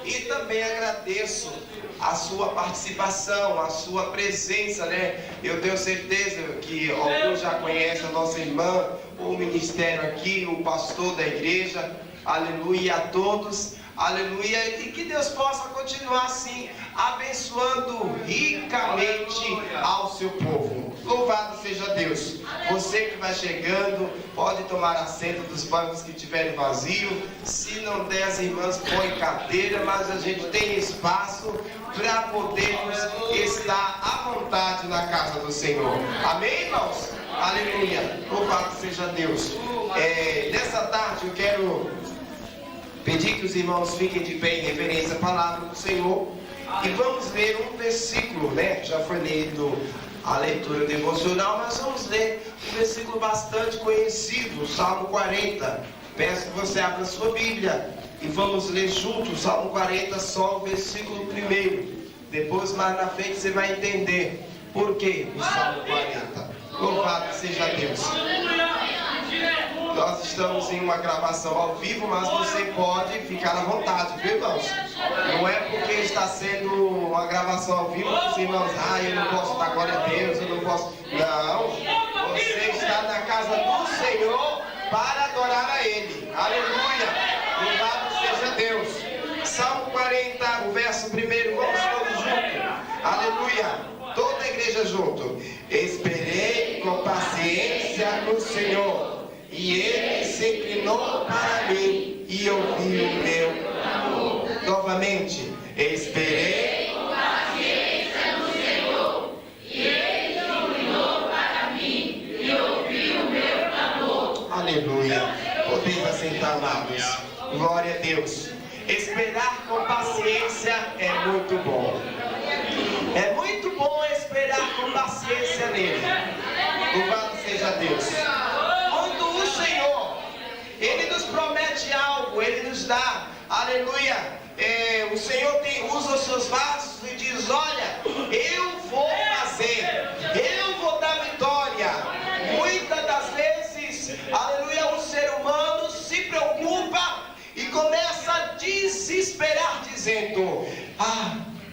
E também agradeço a sua participação, a sua presença, né? Eu tenho certeza que alguns já conhecem a nossa irmã, o ministério aqui, o pastor da igreja. Aleluia a todos. Aleluia, e que Deus possa continuar assim, abençoando ricamente ao seu povo. Louvado seja Deus. Você que vai chegando, pode tomar assento dos bancos que estiverem vazios. Se não der, as irmãs põem cadeira, mas a gente tem espaço para podermos estar à vontade na casa do Senhor. Amém, irmãos? Aleluia, louvado seja Deus. Nessa tarde eu quero pedir que os irmãos fiquem de pé em reverência à palavra do Senhor. E vamos ler um versículo, né? Já foi lido a leitura devocional, mas vamos ler um versículo bastante conhecido, o Salmo 40. Peço que você abra a sua Bíblia e vamos ler juntos o Salmo 40, só o versículo 1. Depois, mais na frente, você vai entender por que o Salmo 40. Louvado seja Deus. Nós estamos em uma gravação ao vivo, mas você pode ficar à vontade, viu, irmãos? Não é porque está sendo uma gravação ao vivo que os irmãos, eu não posso dar glória a Deus, eu não posso. Não, você está na casa do Senhor para adorar a Ele. Aleluia! Louvado seja Deus. Salmo 40, o verso 1, vamos todos juntos. Aleluia! Toda a igreja junto. Esperei com paciência no Senhor, e Ele se inclinou para mim e ouviu o meu clamor. Novamente, esperei com paciência no Senhor, e Ele se inclinou para mim e ouviu o meu clamor. Aleluia. Podemos assentar, amados. Glória a Deus. Esperar com paciência é muito bom. É muito bom esperar com paciência nele. Louvado seja Deus. Quando o Senhor, Ele nos promete algo, Ele nos dá, aleluia, o Senhor usa os seus vasos e diz, olha, eu vou fazer, eu vou dar vitória. Muitas das vezes, aleluia, o ser humano se preocupa e começa a desesperar, dizendo,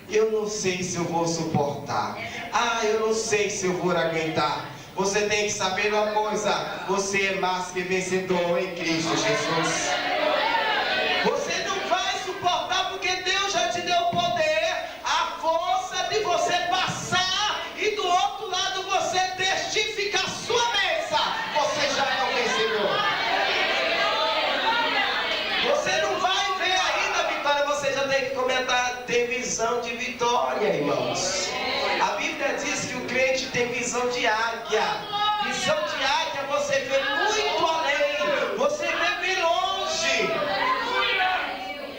eu não sei se eu vou suportar. Eu não sei se eu vou aguentar. Você tem que saber uma coisa: você é mais que vencedor em Cristo Jesus. Você não vai suportar porque Deus já te deu o poder, a força de você passar e do outro lado você testificar sua bênção. Você já é um vencedor. Você não vai ver ainda a vitória, você já tem que comentar, ter visão de vitória, irmãos. A Bíblia diz que o crente tem visão de águia. Visão de águia, você vê muito além, você vê bem longe.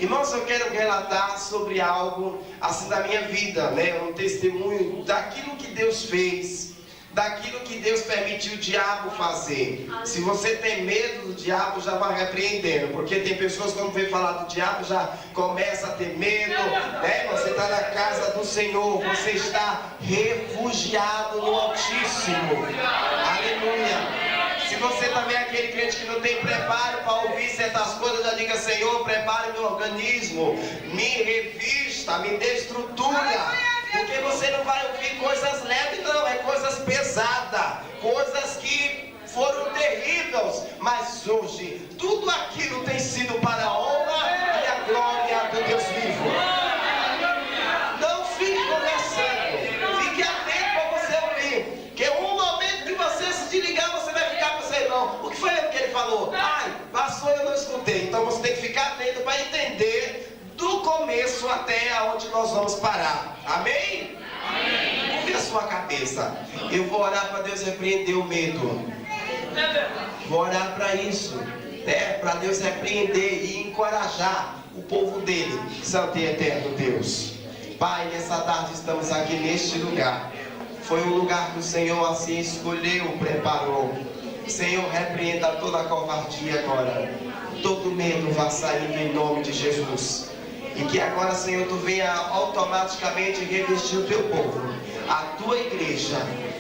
Irmãos, eu quero relatar sobre algo assim da minha vida, né? Um testemunho daquilo que Deus fez, daquilo que Deus permitiu o diabo fazer. Se você tem medo do diabo, já vai repreendendo, porque tem pessoas que quando vem falar do diabo já começa a ter medo, né? Você está na casa do Senhor, você está refugiado no Altíssimo. Aleluia. Se você também é aquele crente que não tem preparo para ouvir certas coisas, já diga, Senhor, prepare meu organismo, me revista, me dê estrutura. Porque você não vai ouvir coisas leves, não, é coisas pesadas, coisas que foram terríveis, mas hoje tudo aquilo tem sido para a honra e a glória do Deus vivo. Não fique conversando, fique atento para você ouvir, que um momento que você se desligar, você vai ficar com o seu irmão, o que foi que ele falou? Passou e eu não escutei. Então você tem que ficar atento para entender do começo até onde nós vamos parar. Amém? Amém. Curve a sua cabeça. Eu vou orar para Deus repreender o medo. Vou orar para isso, né? Para Deus repreender e encorajar o povo dele. Santo e eterno Deus. Pai, nessa tarde estamos aqui neste lugar. Foi um lugar que o Senhor assim escolheu, preparou. Senhor, repreenda toda a covardia agora. Todo medo vá saindo em nome de Jesus. E que agora, Senhor, Tu venha automaticamente revestir o Teu povo, a Tua igreja,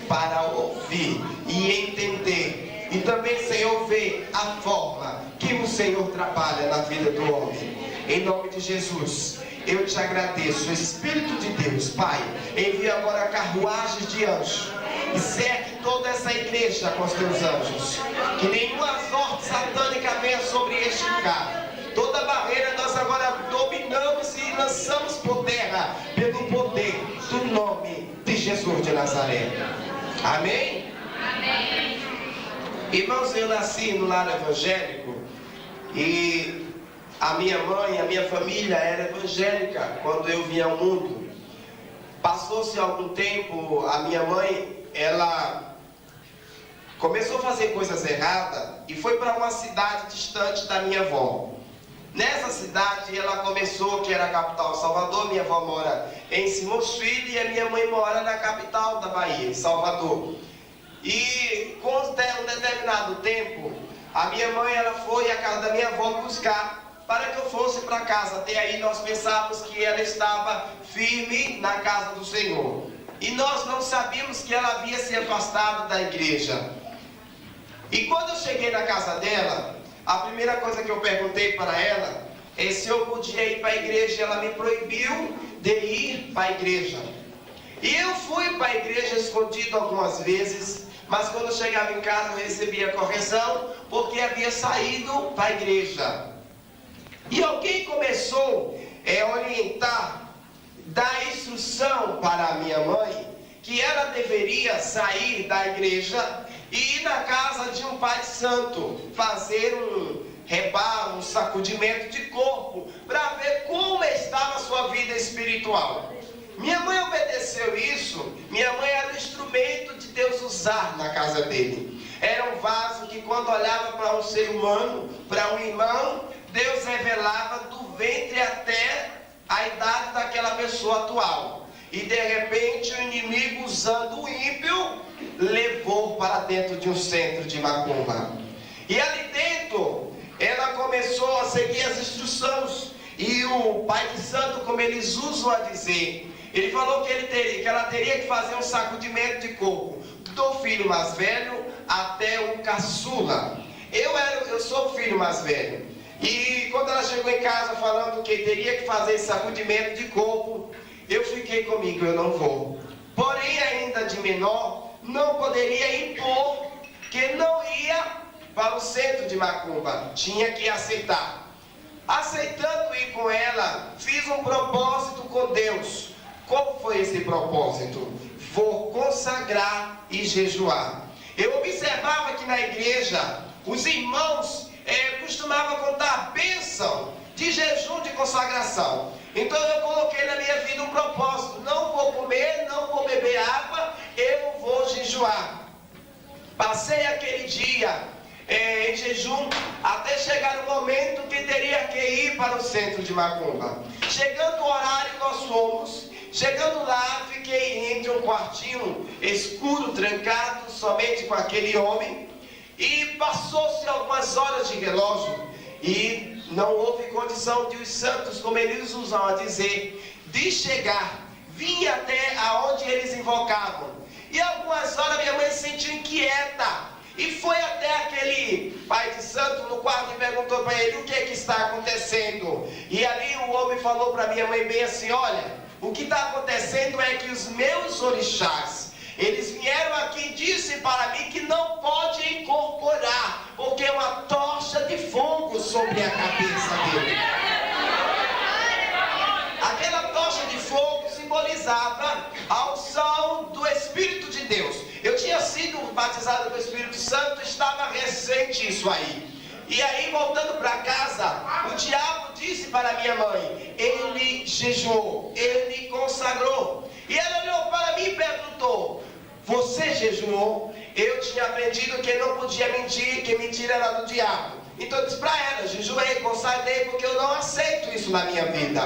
para ouvir e entender. E também, Senhor, ver a forma que o Senhor trabalha na vida do homem. Em nome de Jesus, eu te agradeço, Espírito de Deus, Pai. Envia agora carruagens de anjos e cerque toda essa igreja com os teus anjos. Que nenhuma sorte satânica venha sobre este lugar. Toda barreira nós agora dominamos e lançamos por terra pelo poder do nome de Jesus de Nazaré. Amém? Amém. Irmãos, eu nasci no lar evangélico e a minha mãe, a minha família era evangélica quando eu vim ao mundo. Passou-se algum tempo, a minha mãe, ela começou a fazer coisas erradas e foi para uma cidade distante da minha avó. Nessa cidade ela começou, que era a capital Salvador, minha avó mora em Simões Filho e a minha mãe mora na capital da Bahia, em Salvador. E com um determinado tempo, a minha mãe ela foi à casa da minha avó buscar para que eu fosse para casa. Até aí nós pensávamos que ela estava firme na casa do Senhor. E nós não sabíamos que ela havia se afastado da igreja. E quando eu cheguei na casa dela, a primeira coisa que eu perguntei para ela é se eu podia ir para a igreja. Ela me proibiu de ir para a igreja. E eu fui para a igreja escondido algumas vezes, mas quando eu chegava em casa eu recebia correção, porque havia saído para a igreja. E alguém começou a orientar, dar instrução para a minha mãe, que ela deveria sair da igreja e ir na casa de um pai santo, fazer um reparo, um sacudimento de corpo, para ver como estava a sua vida espiritual. Minha mãe obedeceu isso. Minha mãe era o instrumento de Deus usar na casa dele. Era um vaso que quando olhava para um ser humano, para um irmão, Deus revelava do ventre até a idade daquela pessoa atual. E de repente o inimigo, usando o ímpio, levou para dentro de um centro de macumba. E ali dentro ela começou a seguir as instruções. E o pai de santo, como eles usam a dizer, ele falou que ela teria que fazer um sacudimento de corpo, do filho mais velho até o caçula. Eu sou o filho mais velho. E quando ela chegou em casa falando que teria que fazer esse sacudimento de corpo, eu fiquei comigo, eu não vou. Porém, ainda de menor, não poderia impor que não ia para o centro de macumba. Tinha que aceitar. Aceitando ir com ela, fiz um propósito com Deus. Qual foi esse propósito? Vou consagrar e jejuar. Eu observava que na igreja, os irmãos costumavam contar a bênção de jejum, de consagração. Então eu coloquei na minha vida um propósito: não vou comer, não vou beber água, eu vou jejuar. Passei aquele dia em jejum até chegar o momento que teria que ir para o centro de macumba. Chegando o horário, nós fomos. Chegando lá, fiquei entre um quartinho escuro, trancado, somente com aquele homem. E passou-se algumas horas de relógio e não houve condição de os santos, como eles usam a dizer, de chegar. Vinha até aonde eles invocavam. E algumas horas minha mãe se sentiu inquieta. E foi até aquele pai de santo no quarto e perguntou para ele o que é que está acontecendo. E ali o homem falou para minha mãe bem assim: olha, o que está acontecendo é que os meus orixás, eles vieram aqui e disse para mim que não pode incorporar, porque é uma tocha de fogo sobre a cabeça dele. Aquela tocha de fogo simbolizava a unção do Espírito de Deus. Eu tinha sido batizado com o Espírito Santo, estava recente isso aí. E aí, voltando para casa, o diabo disse para minha mãe: ele jejuou, ele consagrou. E ela olhou para mim e perguntou: você jejuou? Eu tinha aprendido que não podia mentir, que mentira era do diabo. Então eu disse para ela: jejuei, consagrei, porque eu não aceito isso na minha vida.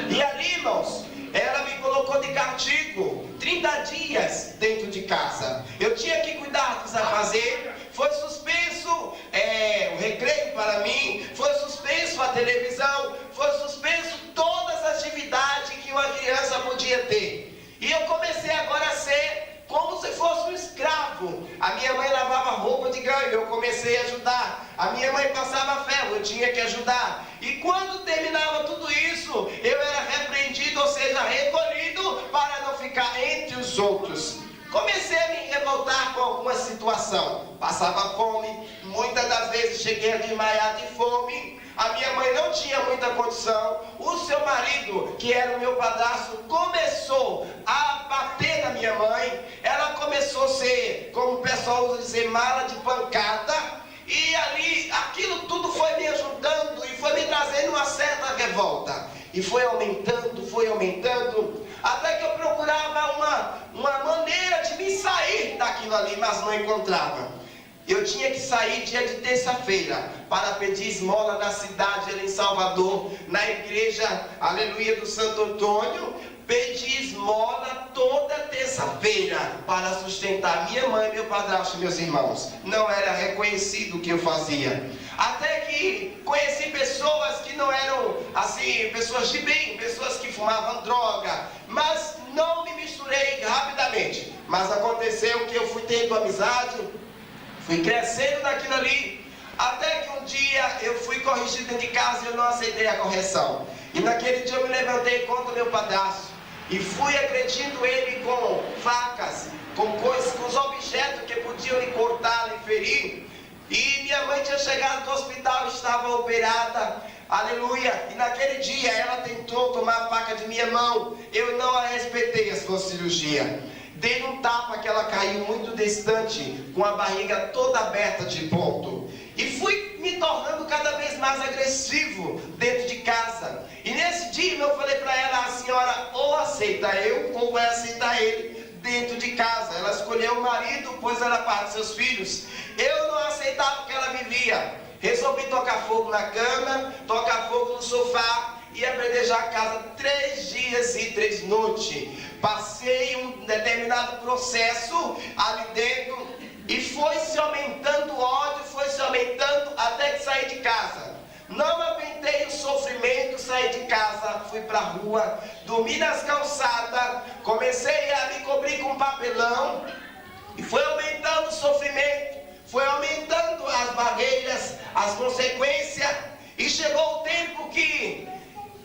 E ali, irmãos, ela me colocou de castigo 30 dias dentro de casa. Eu tinha que cuidar dos afazeres. Foi suspenso o recreio para mim, foi suspenso a televisão, foi suspenso todas as atividades que uma criança podia ter. E eu comecei agora a ser como se fosse um escravo. A minha mãe lavava roupa de ganho, eu comecei a ajudar. A minha mãe passava ferro, eu tinha que ajudar. E quando terminava tudo isso, eu era repreendido, ou seja, recolhido para não ficar entre os outros. Comecei a me revoltar com alguma situação. Passava fome, muitas das vezes cheguei a desmaiar de fome. A minha mãe não tinha muita condição. O seu marido, que era o meu padrasto, começou a bater na minha mãe. Ela começou a ser, como o pessoal usa dizer, mala de pancada. E ali, aquilo tudo foi me ajudando e foi me trazendo uma certa revolta. E foi aumentando, até que eu procurava uma maneira de me sair daquilo ali, mas não encontrava. Eu tinha que sair dia de terça-feira para pedir esmola na cidade, ali em Salvador, na igreja, aleluia, do Santo Antônio. Pedi esmola toda terça-feira para sustentar minha mãe, meu padrasto e meus irmãos. Não era reconhecido o que eu fazia. Até que conheci pessoas que não eram assim, pessoas de bem, pessoas que fumavam droga, mas não me misturei rapidamente. Mas aconteceu que eu fui tendo amizade, fui crescendo naquilo ali, até que um dia eu fui corrigido dentro de casa e eu não aceitei a correção. E naquele dia eu me levantei contra o meu padrasto e fui agredindo ele com facas, com coisas, com os objetos que podiam lhe cortar, lhe ferir. E minha mãe tinha chegado do hospital, estava operada, aleluia. E naquele dia ela tentou tomar a faca de minha mão, eu não a respeitei a sua cirurgia. Dei um tapa que ela caiu muito distante, com a barriga toda aberta de ponto. E fui me tornando cada vez mais agressivo dentro de casa. E nesse dia eu falei para ela, a senhora ou aceita eu, ou vai aceitar ele dentro de casa. Ela escolheu o marido, pois era pai de seus filhos. Eu não aceitava o que ela vivia. Resolvi tocar fogo na cama, tocar fogo no sofá e apedrejar a casa 3 dias e 3 noites. Passei um determinado processo ali dentro e foi se aumentando o ódio, foi se aumentando até que saí de casa. Não aguentei o sofrimento, saí de casa, fui para a rua, dormi nas calçadas, comecei a me cobrir com papelão e foi aumentando o sofrimento, foi aumentando as barreiras, as consequências, e chegou o tempo que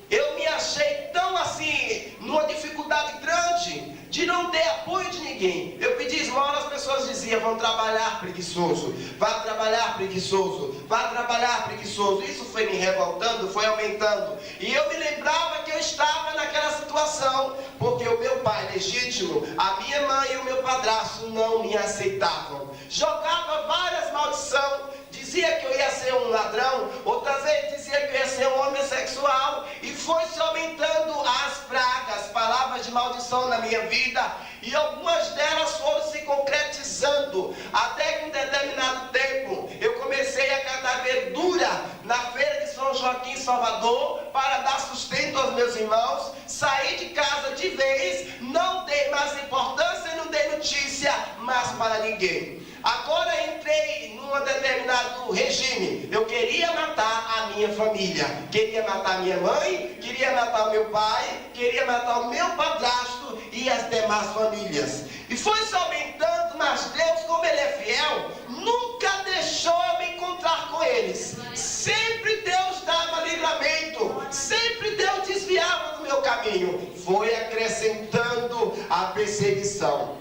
eu me achei tão assim, numa dificuldade grande, de não ter apoio de ninguém. Eu pedi esmola, as pessoas diziam, vão trabalhar preguiçoso, vá trabalhar preguiçoso, vá trabalhar preguiçoso. Isso foi me revoltando, foi aumentando. E eu me lembrava que eu estava naquela situação, porque o meu pai legítimo, a minha mãe e o meu padrasto não me aceitavam. Jogava várias maldições, dizia que eu ia ser um ladrão, outras vezes dizia que eu ia ser um homossexual, e foi se aumentando as pragas, palavras de maldição na minha vida, e algumas delas foram se concretizando, até que em determinado tempo, eu comecei a catar verdura na feira de São Joaquim, Salvador, para dar sustento aos meus irmãos. Saí de casa de vez, não dei mais importância, não dei notícia mais para ninguém. Agora entrei num determinado regime. Eu queria matar a minha família. Queria matar minha mãe, queria matar o meu pai, queria matar o meu padrasto e as demais famílias. E foi se aumentando, mas Deus, como Ele é fiel, nunca deixou eu me encontrar com eles. Sempre Deus dava livramento, sempre Deus desviava do meu caminho. Foi acrescentando a perseguição.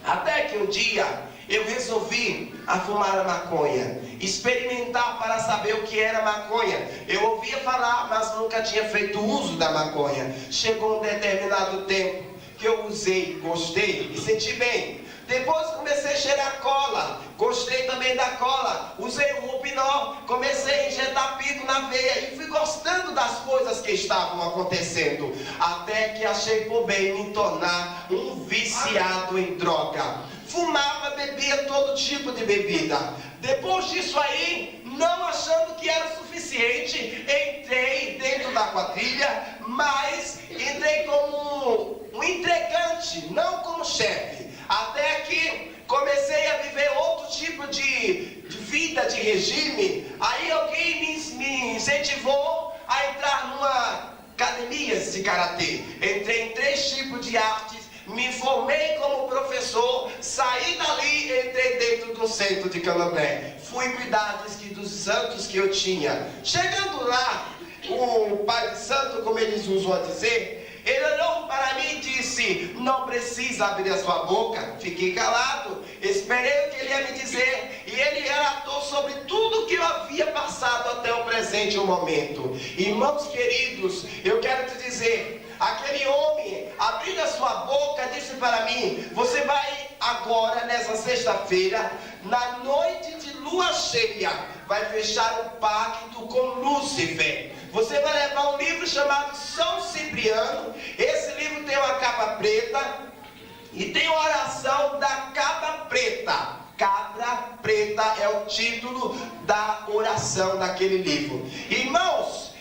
Até que um dia eu resolvi fumar a maconha, experimentar para saber o que era maconha. Eu ouvia falar, mas nunca tinha feito uso da maconha. Chegou um determinado tempo que eu usei, gostei e senti bem. Depois comecei a cheirar cola, gostei também da cola, usei o Rupinol, comecei a injetar pico na veia e fui gostando das coisas que estavam acontecendo, até que achei por bem me tornar um viciado em droga. Fumava, bebia todo tipo de bebida. Depois disso aí, não achando que era o suficiente, entrei dentro da quadrilha, mas entrei como um entregante, não como chefe. Até que comecei a viver outro tipo de vida, de regime. Aí alguém me incentivou a entrar numa academia de karatê. Entrei em 3 tipos de artes, me formei como professor, saí dali, entrei dentro no centro de Candomblé. Fui cuidar dos santos que eu tinha. Chegando lá, o Pai Santo, como eles usam a dizer, ele olhou para mim e disse: não precisa abrir a sua boca. Fiquei calado, esperei o que ele ia me dizer, e ele relatou sobre tudo que eu havia passado até o presente momento. Irmãos queridos, eu quero te dizer, aquele homem, abrindo a sua boca, disse para mim: você vai agora, nessa sexta-feira, na noite de lua cheia, vai fechar um pacto com Lúcifer. Você vai levar um livro chamado São Cipriano. Esse livro tem uma capa preta e tem uma oração da cabra preta. Cabra preta é o título da oração daquele livro. Irmãos,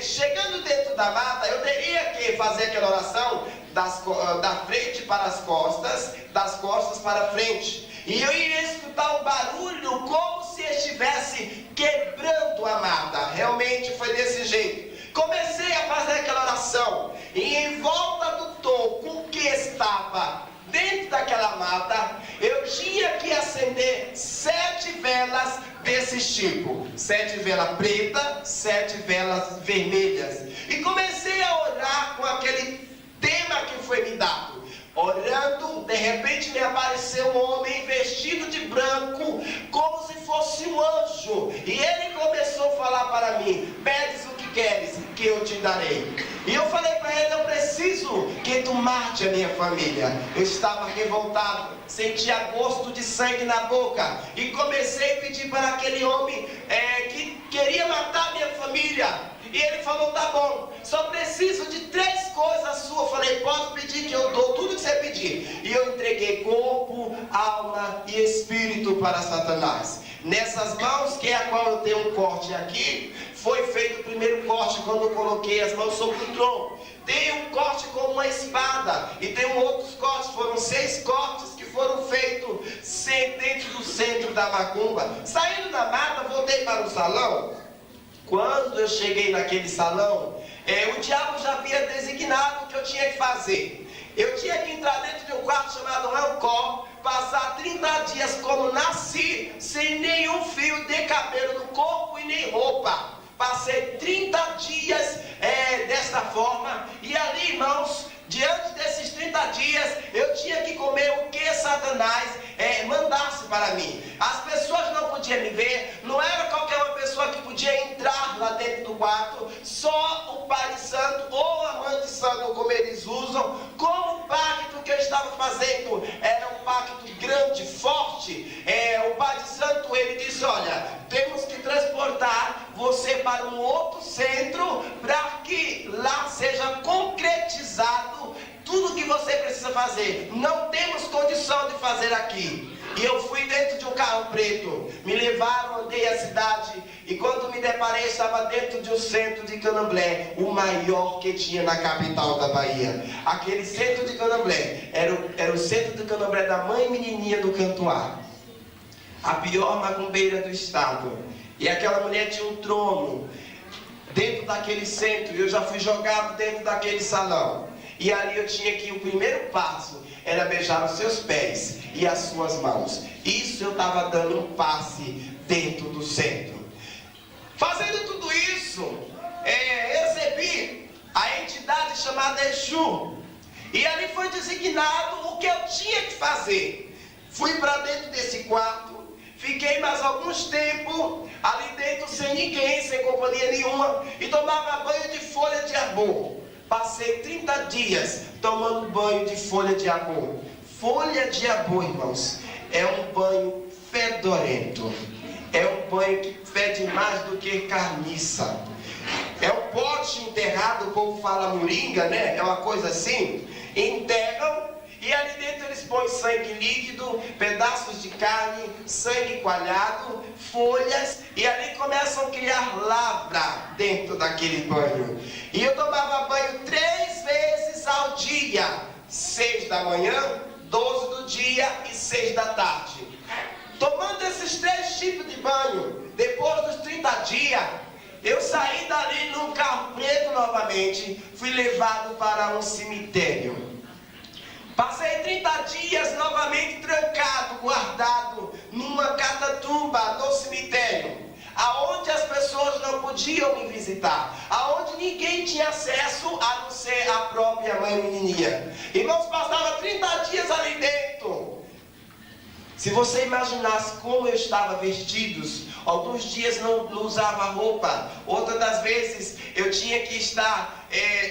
chegando dentro da mata, eu teria que fazer aquela oração da frente para as costas, das costas para a frente. E eu iria escutar um barulho como se estivesse quebrando a mata. Realmente foi desse jeito. Comecei a fazer aquela oração. E em volta do toco que estava dentro daquela mata, eu tinha que acender 7 velas desse tipo. 7 velas pretas, 7 velas vermelhas. E comecei a orar com aquele tema que foi me dado. Orando, de repente me apareceu um homem vestido de branco, como se fosse um anjo. E ele começou a falar para mim: pedes o que queres, que eu te darei. E eu falei para ele: eu preciso que tu mate a minha família. Eu estava revoltado, sentia gosto de sangue na boca. E comecei a pedir para aquele homem que queria matar a minha família. E ele falou: tá bom, só preciso de 3 coisas suas. Eu falei: pode pedir que eu dou tudo que você pedir. E eu entreguei corpo, alma e espírito para Satanás. Nessas mãos, que é a qual eu tenho um corte aqui, foi feito o primeiro corte quando eu coloquei as mãos sobre o tronco. Tem um corte com uma espada, e tem outros cortes, foram 6 cortes que foram feitos dentro do centro da macumba. Saindo da mata, voltei para o salão. Quando eu cheguei naquele salão, o diabo já havia designado o que eu tinha que fazer. Eu tinha que entrar dentro de um quarto chamado Rancor, passar 30 dias como nasci, sem nenhum fio de cabelo no corpo e nem roupa. Passei 30 dias desta forma, e ali, irmãos, diante desses 30 dias, eu tinha que comer o que Satanás mandasse para mim. As pessoas não podiam me ver, não era qualquer uma pessoa que podia entrar lá dentro do quarto, só o Pai Santo ou a Mãe de Santo, como eles usam. Como o pacto que eu estava fazendo era um pacto grande, forte, o Pai Santo, ele disse: olha, temos que transportar você para um outro centro, para que lá seja concretizado tudo que você precisa fazer. Não temos condição de fazer aqui. E eu fui dentro de um carro preto, me levaram, andei a cidade, e quando me deparei, estava dentro de um centro de Candomblé, o maior que tinha na capital da Bahia. Aquele centro de Candomblé era o centro de Candomblé da Mãe Menininha do Cantuá, a pior macumbeira do estado. E aquela mulher tinha um trono dentro daquele centro, e eu já fui jogado dentro daquele salão. E ali eu tinha que, o primeiro passo era beijar os seus pés e as suas mãos. Isso eu estava dando um passe dentro do centro. Fazendo tudo isso, recebi a entidade chamada Exu. E ali foi designado o que eu tinha que fazer. Fui para dentro desse quarto, fiquei mais alguns tempos ali dentro sem ninguém, sem companhia nenhuma, e tomava banho de folha de abor. Passei 30 dias tomando banho de folha de abor. Folha de abor, irmãos, é um banho fedorento. É um banho que fede mais do que carniça. É um pote enterrado, o povo fala moringa, né? É uma coisa assim. Enterram, e ali dentro eles põem sangue líquido, pedaços de carne, sangue coalhado, folhas, e ali começam a criar lavra dentro daquele banho. E eu tomava banho 3 vezes ao dia, 6 da manhã, 12 do dia e 6 da tarde. Tomando esses 3 tipos de banho, depois dos 30 dias, eu saí dali num carro preto novamente, fui levado para um cemitério. Passei 30 dias novamente trancado, guardado numa catatumba no cemitério, aonde as pessoas não podiam me visitar, aonde ninguém tinha acesso a não ser a própria mãe menininha. Irmãos, passava 30 dias ali dentro. Se você imaginasse como eu estava vestido, alguns dias não usava roupa, outras das vezes eu tinha que estar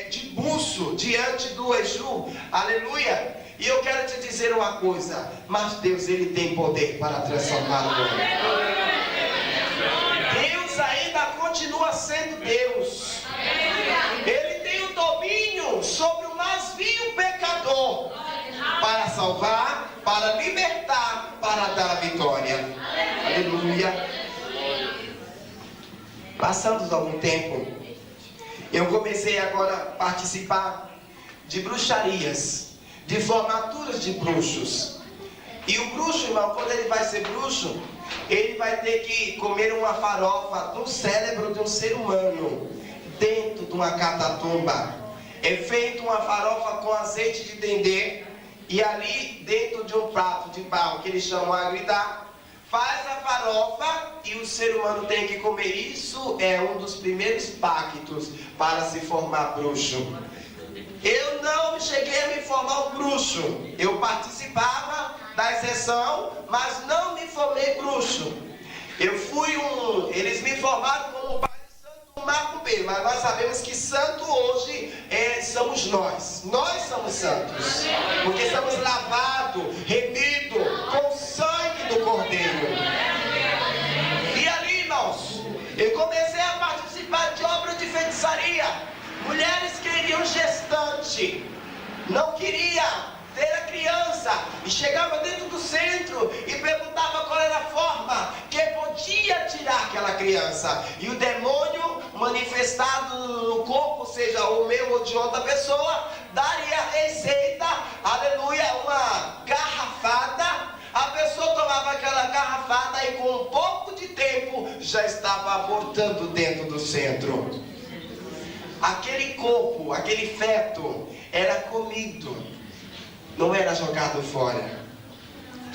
de buço diante do Exu, aleluia. E eu quero te dizer uma coisa, mas Deus, Ele tem poder para transformar o mundo. Deus ainda continua sendo Deus. Ele tem o domínio sobre o mais vil pecador, para salvar, para libertar, para dar a vitória. Aleluia. Passando algum tempo, eu comecei agora a participar de bruxarias, de formaturas de bruxos. E o bruxo, irmão, quando ele vai ser bruxo, ele vai ter que comer uma farofa no cérebro de um ser humano, dentro de uma catatumba. É feita uma farofa com azeite de dendê, e ali dentro de um prato de barro, que eles chamam agridá, faz a farofa e o ser humano tem que comer. Isso é um dos primeiros pactos para se formar bruxo. Eu não cheguei a me formar um bruxo. Eu participava da exceção, mas não me formei bruxo. Eles me formaram como pai de santo macumbeiro, mas nós sabemos que santo hoje somos nós. Nós somos santos, porque somos lavados, remidos com o sangue do Cordeiro. E ali, irmãos, eu comecei a participar de obras de feitiçaria. Mulheres queriam gestante, não queria ter a criança, e chegava dentro do centro e perguntava qual era a forma que podia tirar aquela criança, e o demônio manifestado no corpo, seja o meu ou de outra pessoa, daria a receita, aleluia, uma garrafada. A pessoa tomava aquela garrafada e com um pouco de tempo já estava abortando dentro do centro. Aquele corpo, aquele feto era comido, não era jogado fora,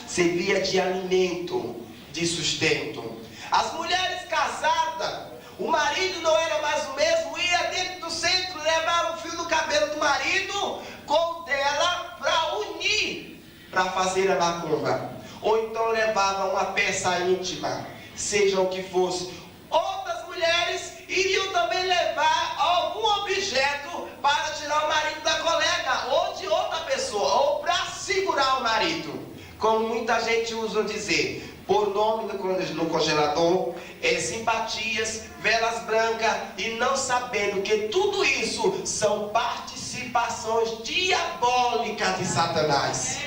servia de alimento, de sustento. As mulheres casadas, o marido não era mais o mesmo, ia dentro do centro, levava o fio do cabelo do marido com o dela para unir, para fazer a macumba. Ou então levava uma peça íntima, seja o que fosse. Outras mulheres iriam também levar algum objeto para tirar o marido da colega ou de outra pessoa, ou para segurar o marido. Como muita gente usa dizer, por nome no congelador, simpatias, velas brancas, e não sabendo que tudo isso são participações diabólicas de Satanás.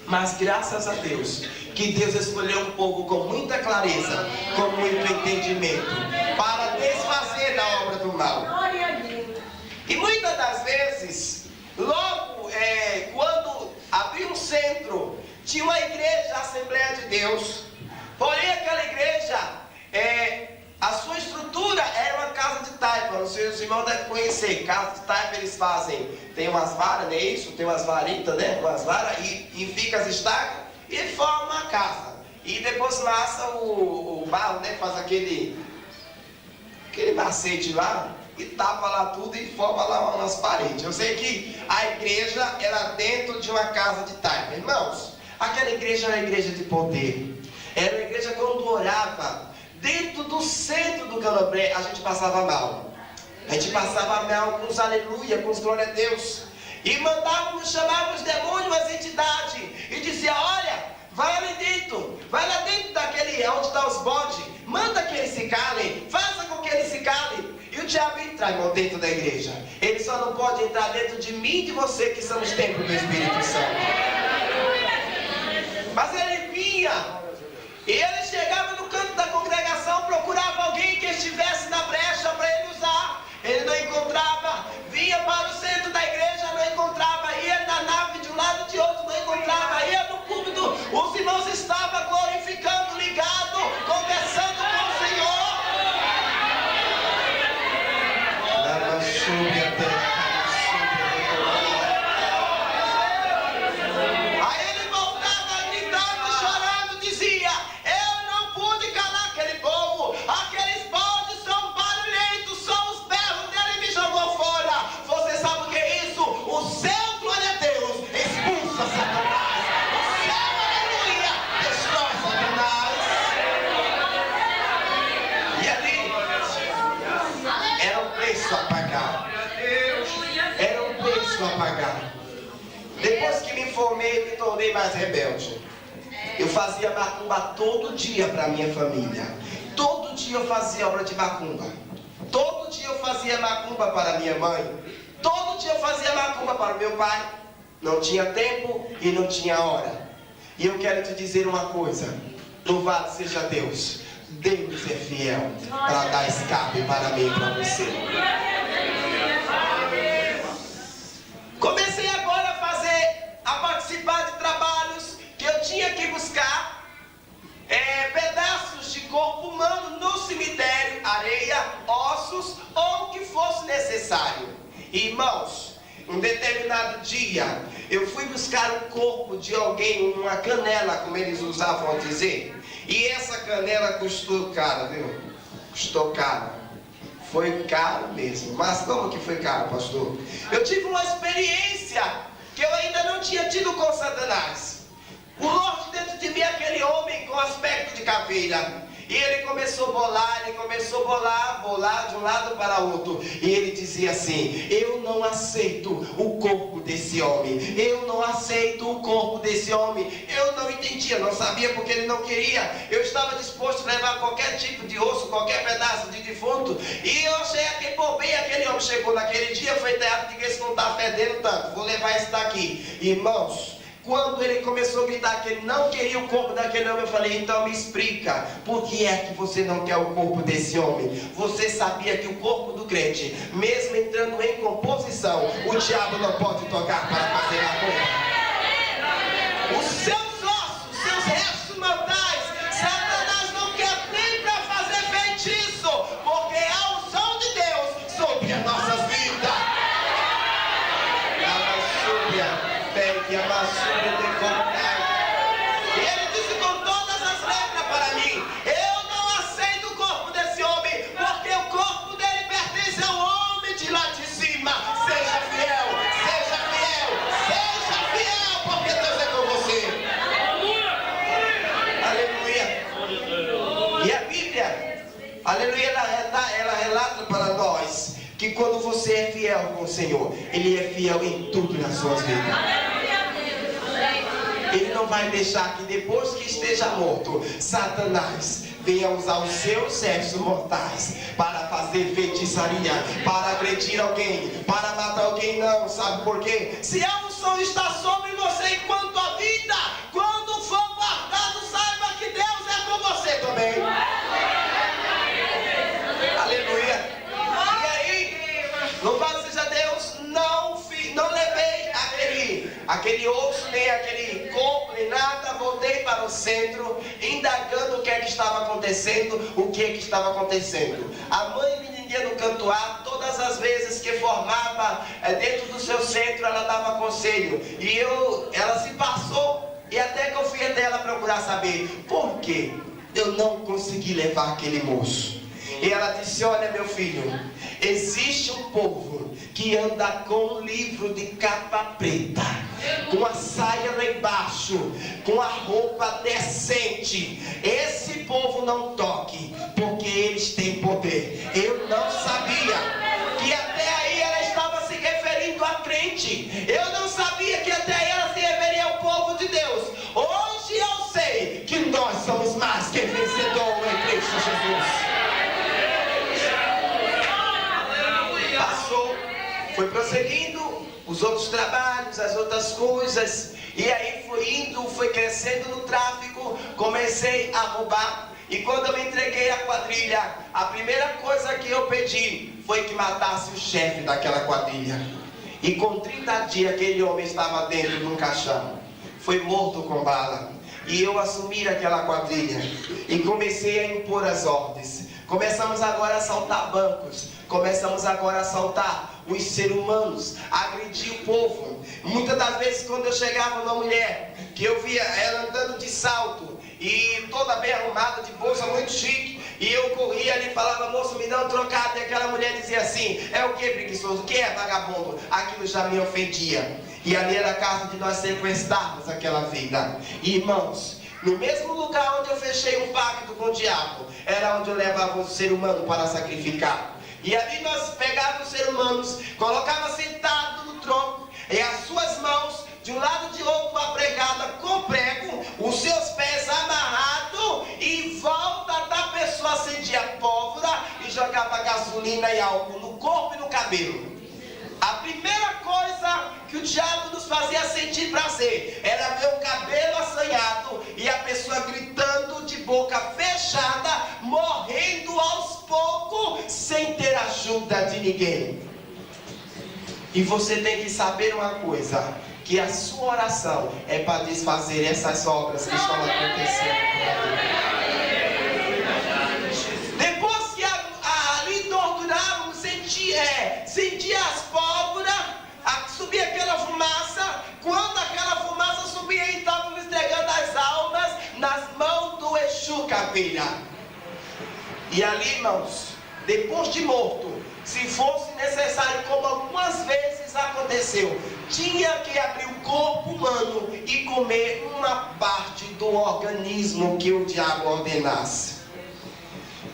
Mas graças a Deus, que Deus escolheu um povo com muita clareza, com muito entendimento, para desfazer da obra do mal. E muitas das vezes, logo quando abri um centro, tinha uma igreja, a Assembleia de Deus. Porém aquela igreja, a sua estrutura era uma casa de taipa. Não sei se os irmãos devem conhecer. Casa de taipa eles fazem, tem umas varas, não é isso? Tem umas varitas, né? Umas varas, e fica as estacas, e forma uma casa. E depois massa o barro, né? Faz aquele macete lá, e tapa lá tudo e forma lá umas paredes. Eu sei que a igreja era dentro de uma casa de taipa. Irmãos, aquela igreja era uma igreja de poder. Era uma igreja quando orava, dentro do centro do Candomblé, a gente passava mal. A gente passava mal com os aleluia, com os glória a Deus. E chamávamos os demônios, as entidades, e dizia, olha, vai lá dentro daquele, onde estão os bodes, manda que eles se calem, faça com que eles se calem. E o diabo entra, irmão, dentro da igreja. Ele só não pode entrar dentro de mim e de você, que somos templo do Espírito Santo. Mas ele vinha, e ele chegava no canto da congregação, procurava alguém que estivesse na brecha para ele usar. Ele não encontrava, vinha para o centro da igreja, não encontrava, ia na nave de um lado e de outro, não encontrava, ia no púlpito, os irmãos estavam glorificando, ligados, conversando com o Senhor. formei e me tornei mais rebelde. Eu fazia macumba todo dia para minha família. Todo dia eu fazia obra de macumba. Todo dia eu fazia macumba para minha mãe. Todo dia eu fazia macumba para o meu pai. Não tinha tempo e não tinha hora. E eu quero te dizer uma coisa. Louvado seja Deus. Deus é fiel para dar escape para mim e para você. Comecei agora a participar de trabalhos que eu tinha que buscar pedaços de corpo humano no cemitério, areia, ossos ou o que fosse necessário. Irmãos, um determinado dia eu fui buscar o corpo de alguém, uma canela, como eles usavam a dizer. E essa canela custou caro, viu? Custou caro. Foi caro mesmo. Mas como que foi caro, pastor? Eu tive uma experiência que eu ainda não tinha tido com Satanás. Pulou de dentro de mim aquele homem com aspecto de caveira. E ele começou a bolar de um lado para outro. E ele dizia assim: eu não aceito o corpo desse homem. Eu não aceito o corpo desse homem. Eu não entendia, não sabia porque ele não queria. Eu estava disposto a levar qualquer tipo de osso, qualquer pedaço de defunto. E eu achei que, bem, aquele homem chegou naquele dia, foi enterrado, diga, esse não está fedendo tanto, vou levar esse daqui. Irmãos, quando ele começou a gritar que ele não queria o corpo daquele homem, eu falei: então me explica, por que é que você não quer o corpo desse homem? Você sabia que o corpo do crente, mesmo entrando em composição, o diabo não pode tocar para fazer a coisa. Os seus ossos, seus restos mortais, Satanás não quer nem para fazer feitiço, porque a unção de Deus sobre as nossas vidas. E ele disse com todas as letras para mim: eu não aceito o corpo desse homem, porque o corpo dele pertence ao homem de lá de cima. Seja fiel, seja fiel, seja fiel, porque Deus é com você. Aleluia. E a Bíblia, aleluia, ela relata para nós que quando você é fiel com o Senhor, Ele é fiel em tudo nas suas vidas. Ele não vai deixar que depois que esteja morto, Satanás venha usar os seus restos mortais para fazer feitiçaria, para agredir alguém, para matar alguém. Não, sabe por quê? Se a unção está sobre você enquanto a vida, quando for guardado, saiba que Deus é com você também. Aleluia. E aí, louvado seja Deus, não levei aquele osso, nem aquele corpo, nem nada. Voltei para o centro, indagando o que é que estava acontecendo, A mãe menininha no cantoar, todas as vezes que formava dentro do seu centro, ela dava conselho. E ela se passou, e até que eu fui até ela procurar saber por que eu não consegui levar aquele moço. E ela disse: olha, meu filho, existe um povo que anda com um livro de capa preta, com a saia lá embaixo, com a roupa decente. Esse povo não toque, porque eles têm poder. Eu não sabia que até aí ela estava se referindo a crente. Eu não sabia que até aí ela se referia ao povo de Deus. Hoje eu sei que nós somos mais que vencedor em Cristo Jesus. Foi prosseguindo os outros trabalhos, as outras coisas, e aí foi crescendo no tráfico, comecei a roubar. E quando eu me entreguei à quadrilha, a primeira coisa que eu pedi foi que matasse o chefe daquela quadrilha. E com 30 dias aquele homem estava dentro de um caixão, foi morto com bala. E eu assumi aquela quadrilha e comecei a impor as ordens. Começamos agora a assaltar bancos, começamos agora a assaltar os seres humanos, agredir o povo. Muitas das vezes quando eu chegava numa mulher, que eu via ela andando de salto e toda bem arrumada, de bolsa muito chique, e eu corria ali e falava: moço, me dá um trocado. E aquela mulher dizia assim: é o que, preguiçoso? O que é, vagabundo? Aquilo já me ofendia. E ali era a casa de nós sequestrarmos aquela vida. Irmãos, no mesmo lugar onde eu fechei um pacto com o diabo, era onde eu levava o ser humano para sacrificar. E ali nós pegávamos os seres humanos, colocava sentado no tronco, e as suas mãos de um lado e de outro jogava gasolina e álcool no corpo e no cabelo. A primeira coisa que o diabo nos fazia sentir prazer era ver o cabelo assanhado e a pessoa gritando de boca fechada, morrendo aos poucos, sem ter ajuda de ninguém. E você tem que saber uma coisa, que a sua oração é para desfazer essas obras que estão acontecendo. Depois que ali torturavam, sentia as pólvoras, subia aquela fumaça. Quando aquela fumaça subia, estavam entregando as almas nas mãos do Exu Caveira. E ali, irmãos, depois de morto, se fosse necessário, como algumas vezes aconteceu, tinha que abrir o corpo humano e comer uma parte do organismo que o diabo ordenasse.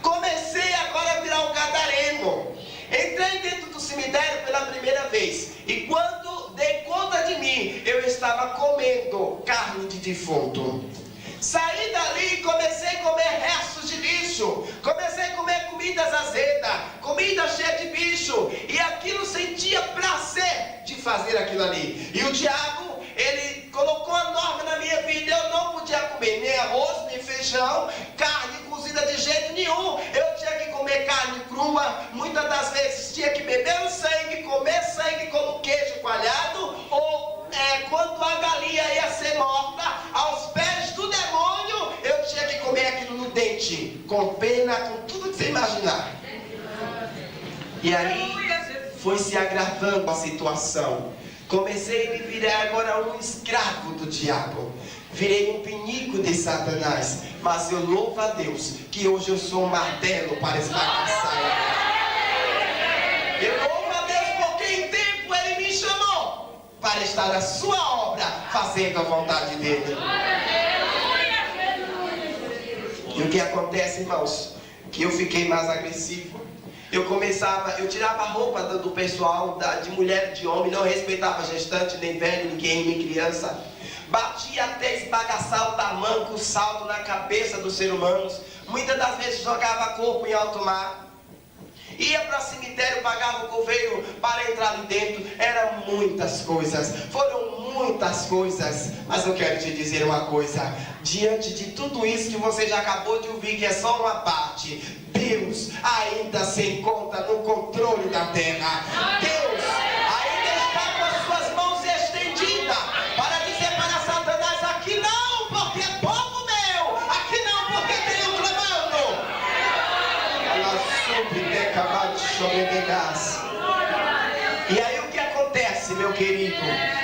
Comecei agora a virar um gadareno. Entrei dentro do cemitério pela primeira vez. E quando dei conta de mim, eu estava comendo carne de defunto. Saí dali e comecei a comer restos de bicho. Comecei a comer comidas azedas, comida cheia de bicho. E aquilo sentia prazer de fazer aquilo ali. E o diabo, ele colocou a norma na minha vida. Eu não podia comer nem arroz, nem feijão, carne cozida de jeito nenhum. Eu tinha que comer carne crua. Muitas das vezes tinha que beber o sangue, comer sangue como queijo coalhado. Ou quando a galinha ia ser morta, aos pés do demônio, eu tinha que comer aquilo no dente, com pena, com tudo que você imaginar. E aí foi se agravando a situação. Comecei a me virar agora um escravo do diabo. Virei um pinico de Satanás. Mas eu louvo a Deus que hoje eu sou um martelo para esbagaçar. Eu louvo a Deus porque em tempo Ele me chamou para estar a sua obra, fazendo a vontade dEle. E o que acontece, irmãos? Que eu fiquei mais agressivo. Eu tirava a roupa do pessoal, de mulher, de homem, não respeitava gestante, nem velho, ninguém, nem criança. Batia até esbagaçar o tamanco, o saldo na cabeça dos seres humanos. Muitas das vezes jogava corpo em alto mar. Ia para o cemitério, pagava o coveiro para entrar ali dentro. Eram muitas coisas, foram muitas coisas. Mas eu quero te dizer uma coisa: diante de tudo isso que você já acabou de ouvir, que é só uma parte, Deus ainda se encontra no controle da terra. Deus ainda está com as suas mãos estendidas para dizer para Satanás: aqui não, porque é povo meu. Aqui não, porque tenho clamando. E aí o que acontece, meu querido?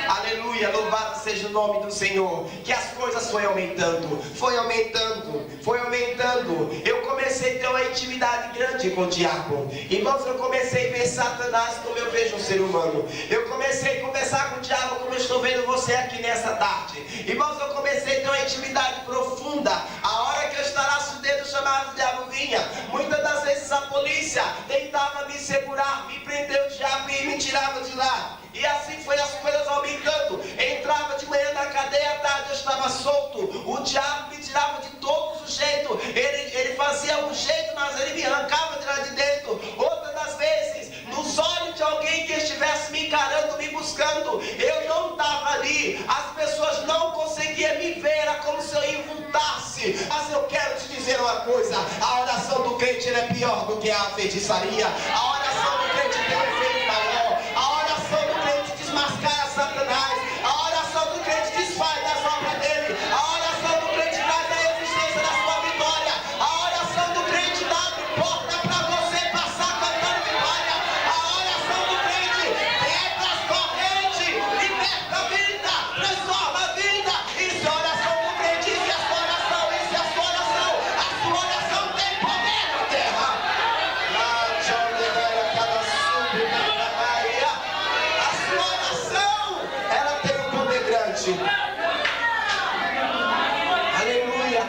Aleluia, louvado seja o nome do Senhor. Que as coisas foram aumentando. Foi aumentando, foi aumentando. Eu comecei a ter uma intimidade grande com o diabo. Irmãos, eu comecei a ver Satanás como eu vejo um ser humano. Eu comecei a conversar com o diabo como eu estou vendo você aqui nessa tarde. Irmãos, eu comecei a ter uma intimidade profunda. A hora que eu estalasse o dedo, chamava o diabo, vinha. Muitas das vezes a polícia tentava me segurar, me prender o diabo e me tirava de lá. E assim foi as coisas aumentando. Entrava de manhã na cadeia, à tarde eu estava solto. O diabo me tirava de todos os jeitos. Ele fazia um jeito, mas ele me arrancava de lá de dentro. Outras das vezes, nos olhos de alguém que estivesse me encarando, me buscando, eu não estava ali. As pessoas não conseguiam me ver, era como se eu invultasse. Mas eu quero te dizer uma coisa: a oração do crente é pior do que a feitiçaria. A oração do crente tem um efeito maior. A oração do crente desmascara Satanás. A oração do crente desfaz das obras dele. A oração do crente traz a existência da sua vitória. A oração do crente abre porta para você passar cantando vitória. A oração do crente quebra as correntes, liberta a vida, transforma a vida. Isso é a oração do crente, isso é a sua oração, isso é a sua oração. A sua oração tem poder na terra. A sua oração, ela tem um poder grande. Aleluia.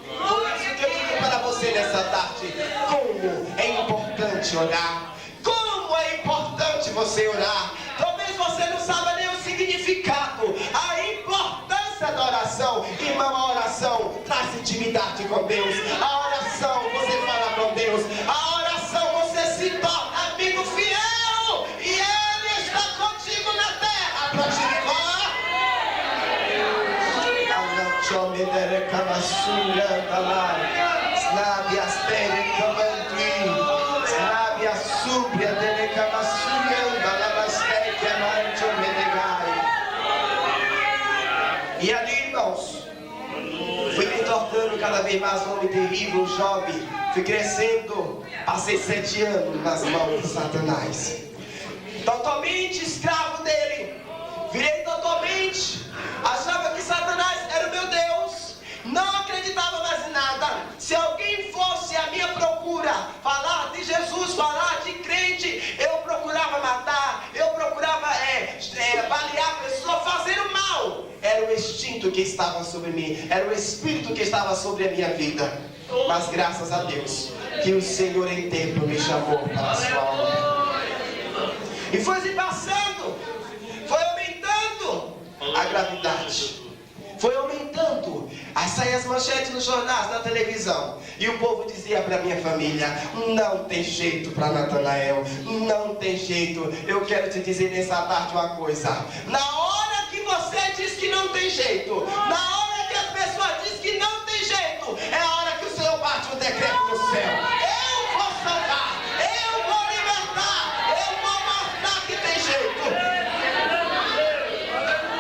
Por isso que eu digo para você nessa tarde: como é importante orar. Como é importante você orar. Talvez você não saiba nem o significado, a importância da oração. Irmão, a oração traz intimidade com Deus. A oração, você fala com Deus. A oração, você se torna amigo fiel. E Ele está contigo na terra para te livrar. E ali, irmãos, fui me tornando cada vez mais um homem terrível, jovem. Fui crescendo, passei 7 anos nas mãos de Satanás, totalmente escravo dele. Virei totalmente, achava que Satanás era o meu Deus, não acreditava mais em nada. Se alguém fosse à minha procura falar de Jesus, falar de crente, eu procurava matar, eu procurava balear a pessoa, fazer o mal. Era o instinto que estava sobre mim, era o espírito que estava sobre a minha vida. Mas graças a Deus que o Senhor em tempo me chamou para a sua obra. E foi se passando, foi aumentando a gravidade, foi aumentando. Aí saíam as manchetes nos jornais, na televisão, e o povo dizia para minha família: não tem jeito para Natanael, não tem jeito. Eu quero te dizer nessa tarde uma coisa: na hora que você diz que não tem jeito, na hora que a pessoa diz que não tem jeito, é a hora que o Senhor bate um decreto no céu. Eu vou salvar, eu vou libertar, eu vou mostrar que tem jeito.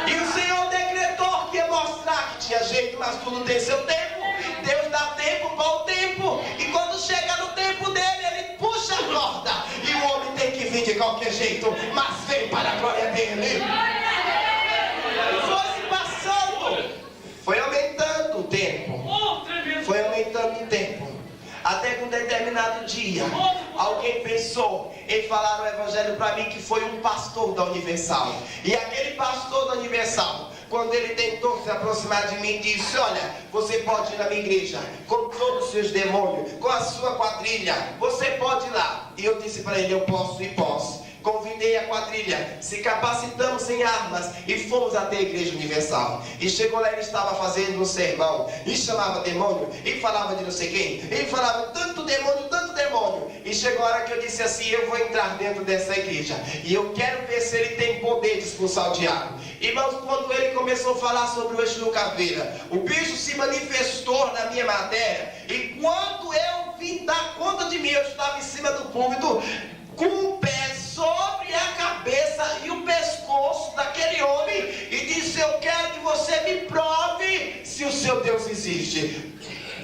E o Senhor decretou que ia mostrar que tinha jeito, mas tudo tem seu tempo. Deus dá tempo para o tempo, e quando chega no tempo dele, ele puxa a corda, e o homem tem que vir de qualquer jeito, mas vem para a glória dele. Foi se passando, foi aumentando o tempo, foi aumentando o tempo, até que um determinado dia, alguém pensou em falar o evangelho para mim, que foi um pastor da Universal. E aquele pastor da Universal, quando ele tentou se aproximar de mim, disse: olha, você pode ir na minha igreja com todos os seus demônios, com a sua quadrilha, você pode ir lá. E eu disse para ele: eu posso e posso. Convidei a quadrilha, se capacitamos em armas e fomos até a Igreja Universal. E chegou lá, ele estava fazendo um sermão e chamava demônio, e falava de não sei quem, e falava tanto demônio, tanto demônio. E chegou a hora que eu disse assim: eu vou entrar dentro dessa igreja e eu quero ver se ele tem poder de expulsar o diabo. Irmãos, quando ele começou a falar sobre o eixo do caveira, o bicho se manifestou na minha matéria, e quando eu vim dar conta de mim, eu estava em cima do púlpito, com o pé sobre a cabeça e o pescoço daquele homem, e disse: eu quero que você me prove se o seu Deus existe.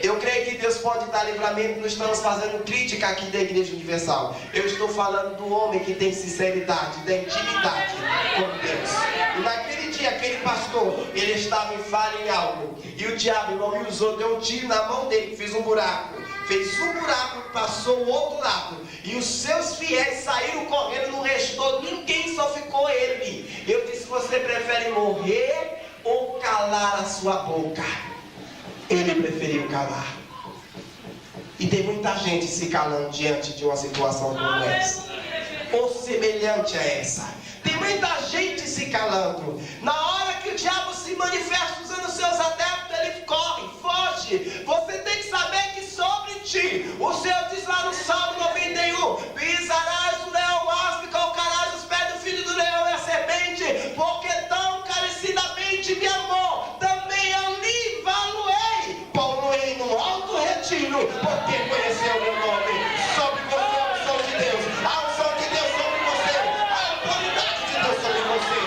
Eu creio que Deus pode dar livramento. Não estamos fazendo crítica aqui da Igreja Universal. Eu estou falando do homem que tem sinceridade, da intimidade com Deus. E naquele dia, aquele pastor, ele estava em falha em algo, e o diabo, irmão, me usou, deu um tiro na mão dele, fez um buraco, passou o outro lado, e os seus fiéis saíram correndo, não restou ninguém, só ficou ele. Eu disse: você prefere morrer ou calar a sua boca? Ele preferiu calar. E tem muita gente se calando diante de uma situação como essa, ou semelhante a essa. Tem muita gente se calando. Na hora que o diabo se manifesta usando seus adeptos, ele corre, foge. Você tem que saber que sobre ti, o Senhor diz lá no Salmo 91: pisarás o leão asno, calcarás os pés do filho do leão e a serpente, porque tão encarecidamente me amou, também eu livrá-lo-ei, pô-lo-ei no alto retiro, porque conheceu meu nome. Sobre você a unção de Deus, a unção de Deus sobre você, a autoridade de Deus sobre você.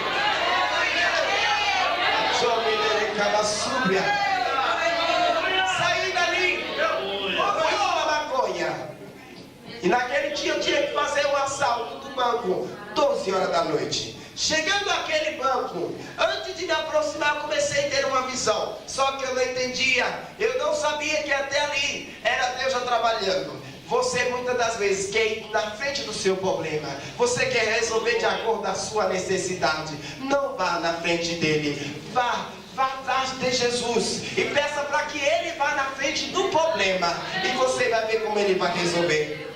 Saí dali, fui uma maconha. E naquele dia eu tinha que fazer um assalto do banco, 12 horas da noite. Chegando àquele banco, antes de me aproximar, eu comecei a ter uma visão. Só que eu não entendia, eu não sabia que até ali era Deus já trabalhando. Você muitas das vezes quer ir na frente do seu problema, você quer resolver de acordo com a sua necessidade. Não vá na frente dele, vá atrás de Jesus e peça para que ele vá na frente do problema, e você vai ver como ele vai resolver.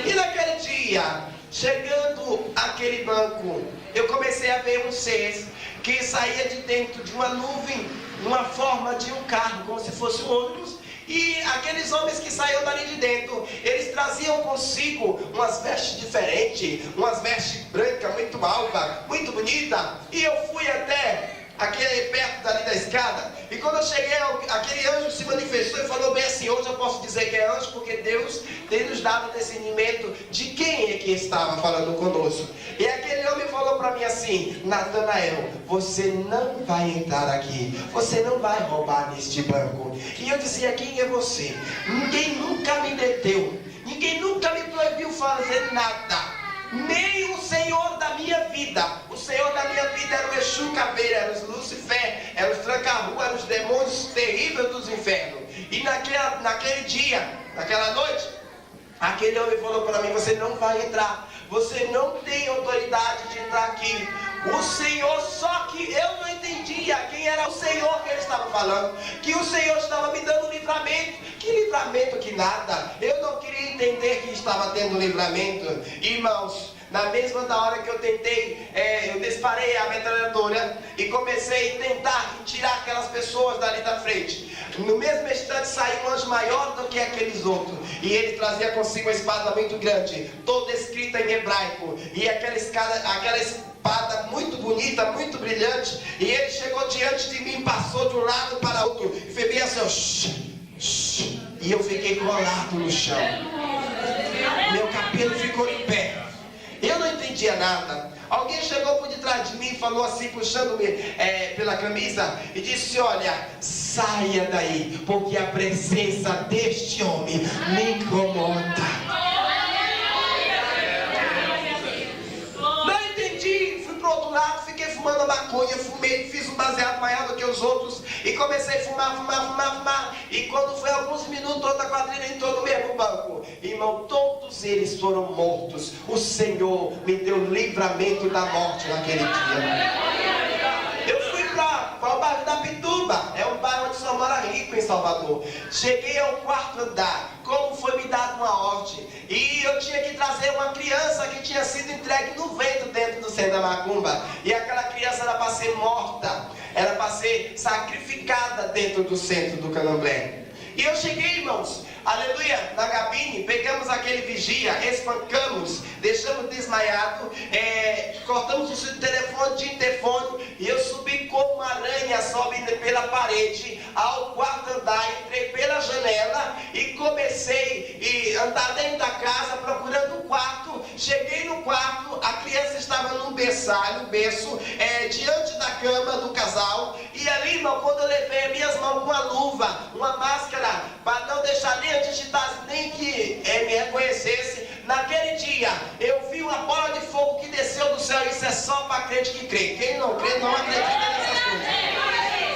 E naquele dia, chegando àquele banco, eu comecei a ver um ser que saía de dentro de uma nuvem, numa forma de um carro, como se fosse um ônibus, E aqueles homens que saíram dali de dentro, eles traziam consigo umas vestes diferentes, umas vestes brancas, muito alta, muito bonita. E eu fui até aquele perto dali da escada, e quando eu cheguei, aquele anjo se manifestou e falou bem assim: hoje eu posso dizer que é anjo, porque Deus tem nos dado discernimento de quem é que estava falando conosco. E aquele homem falou para mim assim: Natanael, você não vai entrar aqui, você não vai roubar neste banco. E eu dizia: quem é você? Ninguém nunca me deteu, ninguém nunca me proibiu fazer nada, nem o Senhor da minha vida. O Senhor da minha vida era o Exu Caveira, era o Lucifer, era os tranca-rua, eram os demônios terríveis dos infernos. E naquele dia, naquela noite, aquele homem falou para mim: você não vai entrar, você não tem autoridade de entrar aqui. O Senhor, só que eu não entendia quem era o Senhor que ele estava falando, que o Senhor estava me dando livramento. Que livramento que nada, eu não queria entender que estava tendo livramento. Irmãos, na mesma da hora que eu tentei, eu disparei a metralhadora e comecei a tentar tirar aquelas pessoas dali da frente. No mesmo instante saiu um anjo maior do que aqueles outros, e ele trazia consigo uma espada muito grande, toda escrita em hebraico, e aquela espada muito bonita, muito brilhante. E ele chegou diante de mim, passou de um lado para o outro, e fez bem assim, e eu fiquei colado no chão, meu cabelo ficou em pé. Eu não entendia nada. Alguém chegou por detrás de mim e falou assim, puxando-me pela camisa, e disse: olha, saia daí, porque a presença deste homem me incomoda. Não entendi, fui pro outro lado, fiquei fumando maconha, fumei, fiz um baseado maior do que os outros, e comecei a fumar. E quando foi alguns minutos, outra quadrilha entrou no mesmo banco. Irmão, todos eles foram mortos. O Senhor me deu livramento da morte naquele dia. Eu fui para o bairro da Pituba, é um bairro onde só mora rico em Salvador. Cheguei ao quarto andar, como foi me dado uma ordem, e eu tinha que trazer uma criança que tinha sido entregue no vento dentro do centro da macumba. E aquela criança era para ser morta, era para ser sacrificada dentro do centro do candomblé. E eu cheguei, irmãos, aleluia, na cabine, pegamos aquele vigia, espancamos, deixamos desmaiado, cortamos o telefone de interfone, e eu subi como uma aranha, sobe pela parede ao quarto andar, entrei pela janela e comecei a andar dentro da casa procurando o quarto. Cheguei no quarto, a criança estava num berço, diante da cama do casal, e ali, irmão, quando eu levei minhas mãos com a luva, uma máscara, para não deixar nem digitasse, nem que me reconhecesse, naquele dia eu vi uma bola de fogo que desceu do céu. Isso é só para crente que crê. Quem não crê não acredita nessas coisas.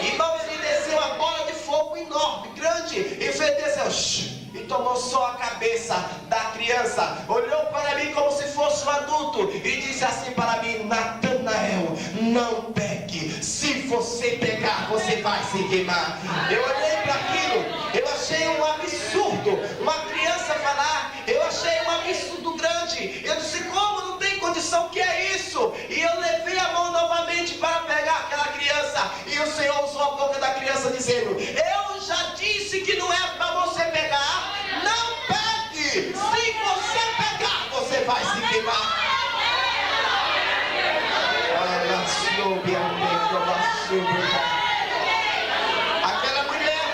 Então ele desceu uma bola de fogo enorme, grande, e fez desceu, e tomou só a cabeça da criança, olhou para mim como se fosse um adulto e disse assim para mim: Natanael, não pegue, se você pegar você vai se queimar. Eu olhei para aquilo, eu achei um absurdo, uma criança falar, eu achei um absurdo grande. Eu disse: como, não tem condição, o que é isso? E eu levei a mão novamente para pegar aquela criança, e o Senhor usou a boca da criança dizendo: eu já disse que não é para você pegar, não pegue, se você pegar você vai se queimar. Aquela mulher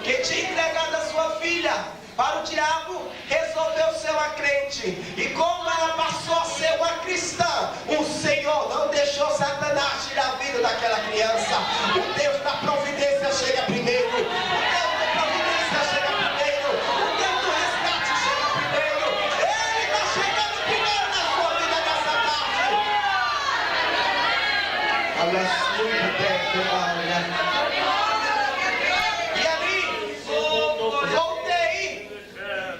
que tinha entregado a sua filha para o diabo resolveu ser uma crente, e como ela passou a ser uma cristã, o Senhor não deixou Satanás tirar a vida daquela criança. O Deus da providência chega primeiro, o Deus da providência chega primeiro, o Deus do resgate chega primeiro. Ele está chegando primeiro na sua vida nessa tarde. E ali voltei,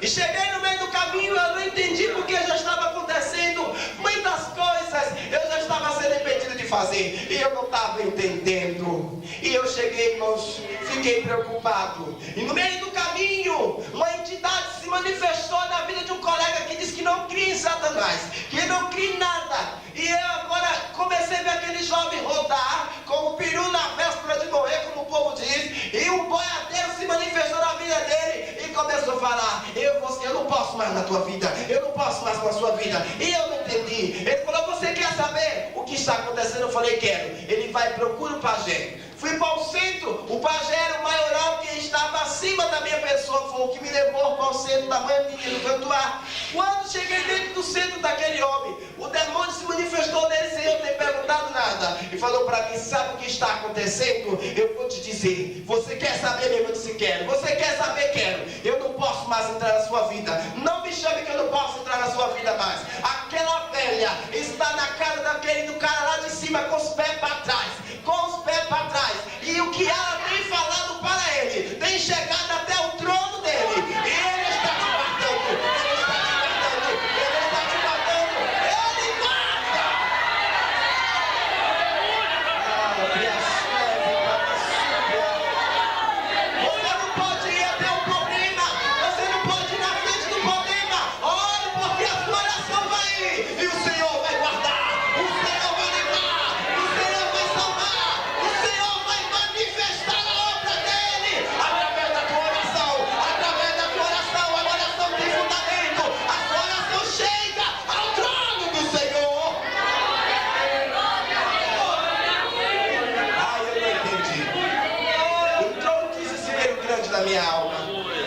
e cheguei no meio do caminho. Eu não entendi porque já estava acontecendo muitas coisas, eu já estava sendo impedido de fazer, e eu não estava entendendo. E eu cheguei, irmãos, fiquei preocupado, e no meio do caminho uma entidade se manifestou na vida de um colega que disse que não cria em Satanás, que não cria em nada. E eu agora comecei a ver aquele jovem rodar com o peru na véspera de morrer, como o povo diz, e um boiadeiro se manifestou na vida dele e começou a falar, eu não posso mais na tua vida, eu não posso mais com a sua vida. E eu não entendi. Ele falou, você quer saber o que está acontecendo? Eu falei, quero. Ele vai, procura o pajé. Fui para o centro, o pajé era o maioral que estava acima da minha pessoa, foi o que me levou para o centro da mãe menino cantuar. Quando cheguei dentro do centro daquele homem, o demônio se manifestou nele sem eu ter perguntado nada. E falou para mim, sabe o que está acontecendo? Eu vou te dizer. Você quer saber mesmo? Eu disse, quero. Você quer saber? Quero. Eu não posso mais entrar na sua vida. Não me chame que eu não posso entrar na sua vida mais. Aquela velha está na cara do cara lá de cima com os pés para trás. Com os pés para trás. E o que ela tem falado para ele tem chegado até o trono dele. E ele está te guardando. Ele está te guardando. Ele está te guardando. Ele guarda. Você não pode ir até o problema. Você não pode ir na frente do problema. Olha, porque a sua oração vai ir. E o Senhor vai guardar. O Senhor vai levar. O Senhor vai salvar. O Senhor vai manifestar a obra dele. Através da tua oração. Através da tua oração. A oração tem fundamento. A sua oração chega ao trono do Senhor. Ai, eu não entendi. O trono quis esse meio grande na minha alma.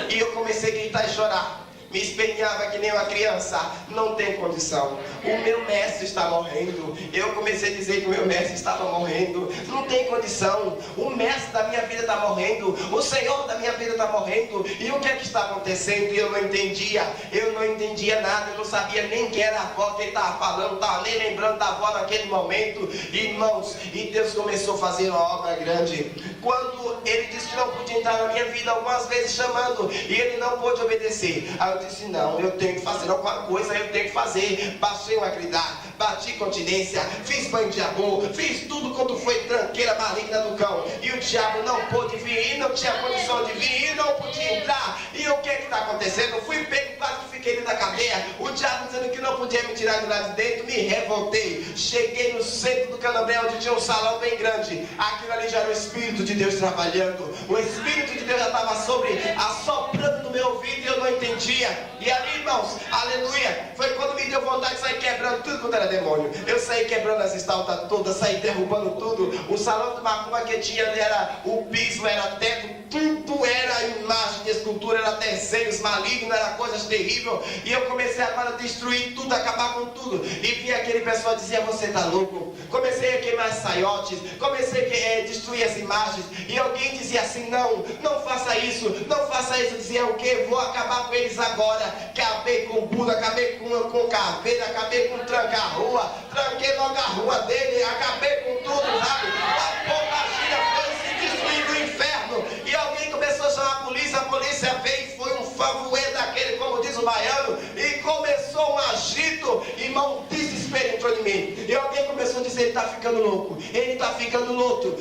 E eu comecei a gritar e chorar. Me espenhava que nem uma criança. Não tem condição. O meu mestre está morrendo. Eu comecei a dizer que o meu mestre estava morrendo. Não tem condição. O mestre da minha vida está morrendo. O Senhor da minha vida está morrendo. E o que é que está acontecendo? E eu não entendia. Eu não entendia nada. Eu não sabia nem quem era a avó que ele estava falando. Não estava nem lembrando da avó naquele momento. Irmãos, e Deus começou a fazer uma obra grande. Quando ele disse que não podia entrar na minha vida, algumas vezes chamando, e ele não pôde obedecer. Aí eu disse, não, eu tenho que fazer alguma coisa, eu tenho que fazer. Baixei uma gritar, bati continência, fiz banho de amor, fiz tudo quanto foi tranqueira maligna do cão. E o diabo não pôde vir, e não tinha condição de vir, e não podia entrar. E o que é que está acontecendo? Eu fui pego, quase que fiquei dentro da cadeia. O diabo dizendo que não podia me tirar de lá de dentro, me revoltei. Cheguei no centro do Candomblé, onde tinha um salão bem grande. Aquilo ali já era o Espírito de Deus trabalhando. O Espírito de Deus já estava assoprando no meu ouvido e eu não entendia. E ali, irmãos, aleluia, foi quando me deu vontade de sair quebrando tudo quanto era demônio. Eu saí quebrando as estaltas todas, saí derrubando tudo. O salão de macumba que tinha ali era o piso, era teto, tudo era imagem de escultura, era desenhos malignos, era coisas terríveis. E eu comecei agora a destruir tudo, acabar com tudo. E vinha aquele pessoal dizia, você tá louco? Comecei a queimar saiotes, comecei a destruir as imagens. E alguém dizia assim, não faça isso, não faça isso. Eu dizia, o quê? Vou acabar com eles agora. Acabei com o Buda, acabei com caveira, acabei com tranca-rua, tranquei logo a rua dele, acabei com tudo, sabe? A pombagira foi se destruir no inferno. E alguém começou a chamar a polícia veio e foi um favuê daquele, como diz o baiano, e começou um agito, irmão, desespero entrou em mim. E alguém começou a dizer, ele está ficando louco, ele está ficando louco,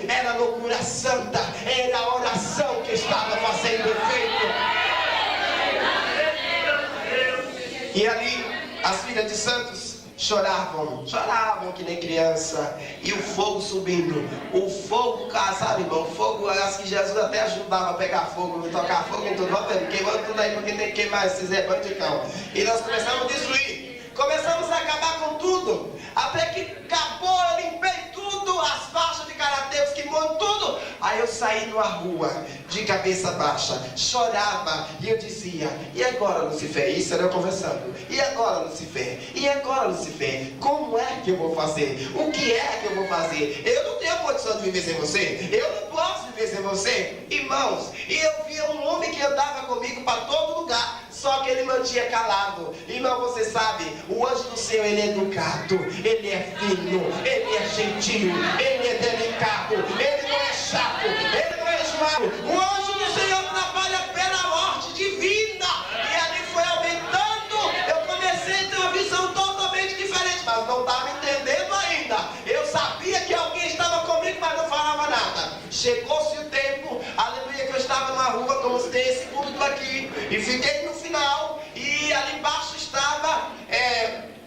era loucura santa, era a oração que estava fazendo efeito. E ali, as filhas de santos choravam que nem criança. E o fogo subindo. O fogo, sabe, irmão? O fogo, acho que Jesus até ajudava a pegar fogo, tocar fogo em tudo. Vamos ver, queimando tudo aí, porque tem que queimar esses rebanhos de cão. E nós começamos a destruir. Começamos a acabar com tudo. Até que acabou, eu limpei tudo, as faixas de karateus, queimou tudo. Aí eu saí numa rua, de cabeça baixa, chorava, e eu dizia, e agora, Lucifer? Isso era eu conversando. E agora, Lucifer? E agora, Lucifer? Como é que eu vou fazer? O que é que eu vou fazer? Eu não tenho condição de viver sem você. Eu não posso viver sem você. Irmãos, e eu via um homem que andava comigo para todo lugar. Só que ele mantinha calado. Irmão, você sabe, o anjo do Senhor, ele é educado, ele é fino, ele é gentil, ele é delicado, ele não é chato, ele não é enjoado. O anjo do Senhor trabalha pela morte divina. E ali foi aumentando. Eu comecei a ter uma visão totalmente diferente, mas não estava entendendo ainda. Eu sabia que alguém estava comigo, mas não falava nada. Chegou-se o tempo, aleluia, que eu estava numa rua, como se tem esse público aqui, e fiquei no final, e ali embaixo estava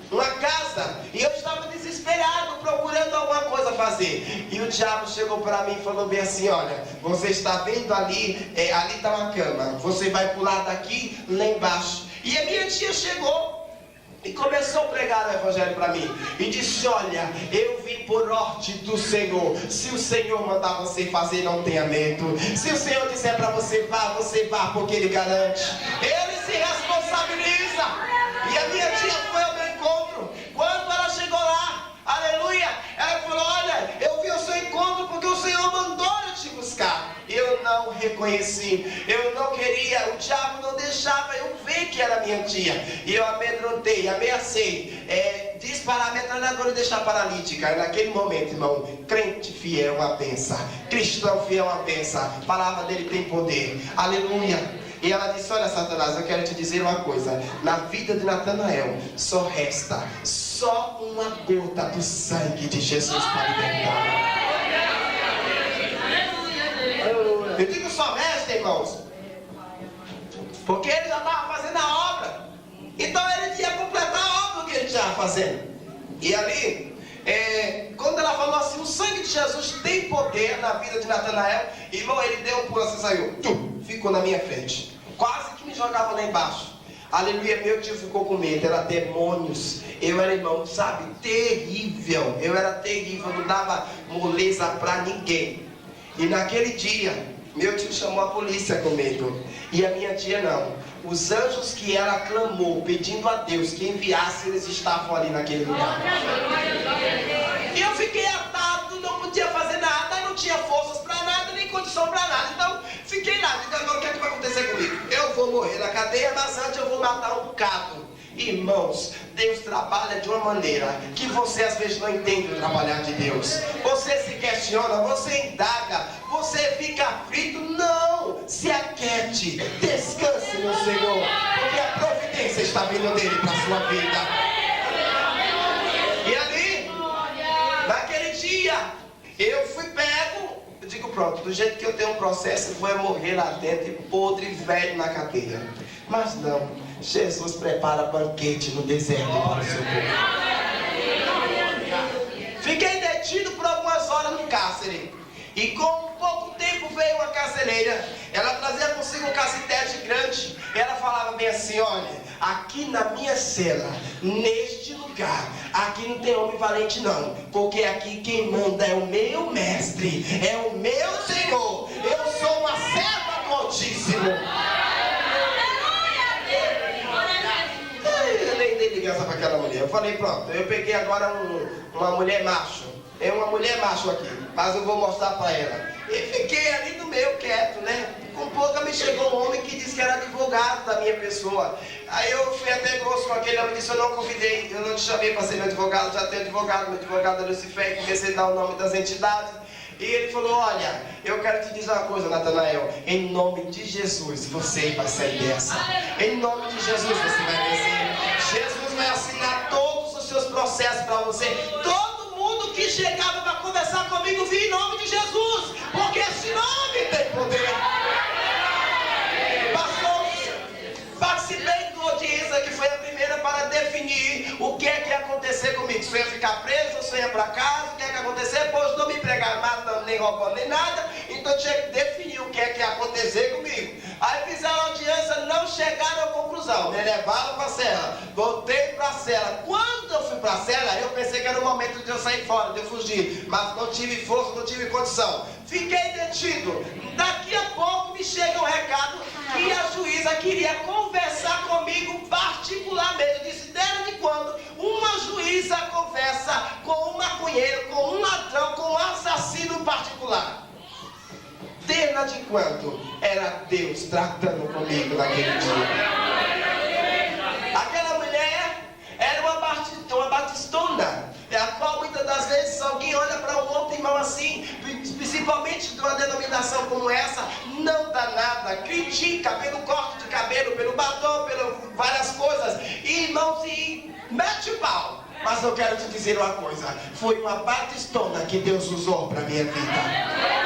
uma casa, e eu estava desesperado, procurando alguma coisa fazer. E o diabo chegou para mim e falou bem assim: olha, você está vendo ali, ali está uma cama, você vai pular daqui, lá embaixo. E a minha tia chegou e começou a pregar o evangelho para mim. E disse: olha, eu vim por ordem do Senhor. Se o Senhor mandar você fazer, não tenha medo. Se o Senhor disser para você vá, porque Ele garante. Ele se responsabiliza. E a minha tia foi ao meu encontro. Quando ela chegou lá, aleluia, ela falou: olha, eu vi o seu encontro porque o Senhor mandou eu te buscar. Eu não reconheci, eu não queria, o diabo não deixava eu ver que era minha tia. E eu amedrontei, ameacei, disparar a metralhadora e deixar paralítica. Naquele momento, irmão, crente fiel é uma benção, cristão fiel é uma benção. A palavra dele tem poder, aleluia. E ela disse: olha, Satanás, eu quero te dizer uma coisa. Na vida de Natanael só resta só uma gota do sangue de Jesus para libertar. Eu digo só mestre, irmãos, porque ele já estava fazendo a obra. Então ele ia completar a obra que ele estava fazendo. E ali, quando ela falou assim: o sangue de Jesus tem poder na vida de Natanael, irmão, ele deu um pulo assim, saiu, ficou na minha frente, quase que me jogava lá embaixo. Aleluia, meu tio ficou com medo, era demônios. Eu era, irmão, sabe, terrível. Eu era terrível, não dava moleza para ninguém. E naquele dia, meu tio chamou a polícia comigo. E a minha tia não. Os anjos que ela clamou, pedindo a Deus que enviasse, eles estavam ali naquele lugar. E eu fiquei atado, não podia fazer nada, não tinha forças para nada, nem condição para nada. Então, fiquei lá, digo: agora o que é que vai acontecer comigo? Eu vou morrer na cadeia, mas antes eu vou matar um bocado. Irmãos, Deus trabalha de uma maneira que você às vezes não entende o trabalhar de Deus. Você se questiona, você indaga, você fica aflito. Não, se aquiete, descanse no Senhor, porque a providência está vindo dele para a sua vida. E ali, naquele dia, eu fui pego. Eu digo: pronto, do jeito que eu tenho um processo, eu vou morrer lá dentro, podre, velho na cadeia. Mas não, Jesus prepara banquete no deserto para o seu povo. Fiquei detido por algumas horas no cárcere. E com pouco tempo veio uma carcereira. Ela trazia consigo um cacetete grande. Ela falava bem assim: olha, aqui na minha cela, neste lugar, aqui não tem homem valente não, porque aqui quem manda é o meu mestre, é o meu Senhor. Eu sou uma serva do Altíssimo. Eu nem dei ligação para aquela mulher. Eu falei: pronto, eu peguei agora uma mulher macho. É uma mulher macho aqui, mas eu vou mostrar para ela. E fiquei ali no meio quieto, né? Com pouco me chegou um homem que disse que era advogado da minha pessoa. Aí eu fui até grosso com aquele homem e disse: eu não convidei, eu não te chamei para ser meu advogado, já tenho advogado, meu advogado é Lucifer. E comecei a dar o nome das entidades. E ele falou: olha, eu quero te dizer uma coisa, Natanael, em nome de Jesus você vai sair dessa. Em nome de Jesus você vai vencer. Jesus vai assinar todos os seus processos para você. Todo mundo que chegava para conversar comigo vinha em nome de Jesus, porque esse nome tem poder. Participei de uma audiência que foi a primeira para definir o que é que ia acontecer comigo. Se eu ia ficar preso, se eu ia para casa, o que é que ia acontecer? Pois não me pregaram matando, nem roubando, nem nada. Então eu tinha que definir o que é que ia acontecer comigo. Aí fizeram a audiência, não chegaram à conclusão. Me levaram para a cela, voltei para a cela. Quando eu fui para a cela, eu pensei que era o momento de eu sair fora, de eu fugir. Mas não tive força, não tive condição. Fiquei detido. Daqui a pouco me chega um recado que a juíza queria conversar comigo particularmente. Eu disse: desde quando uma juíza conversa com um maconheiro, com um ladrão, com um assassino particular? Desde quando era Deus tratando comigo naquele dia? Aquela mulher era uma batistona, a qual muitas das vezes alguém olha para um outro irmão assim, principalmente de uma denominação como essa, não dá nada, critica pelo corte de cabelo, pelo batom, pelas várias coisas, e irmãos, e mete o pau. Mas eu quero te dizer uma coisa: foi uma batistona que Deus usou para minha vida.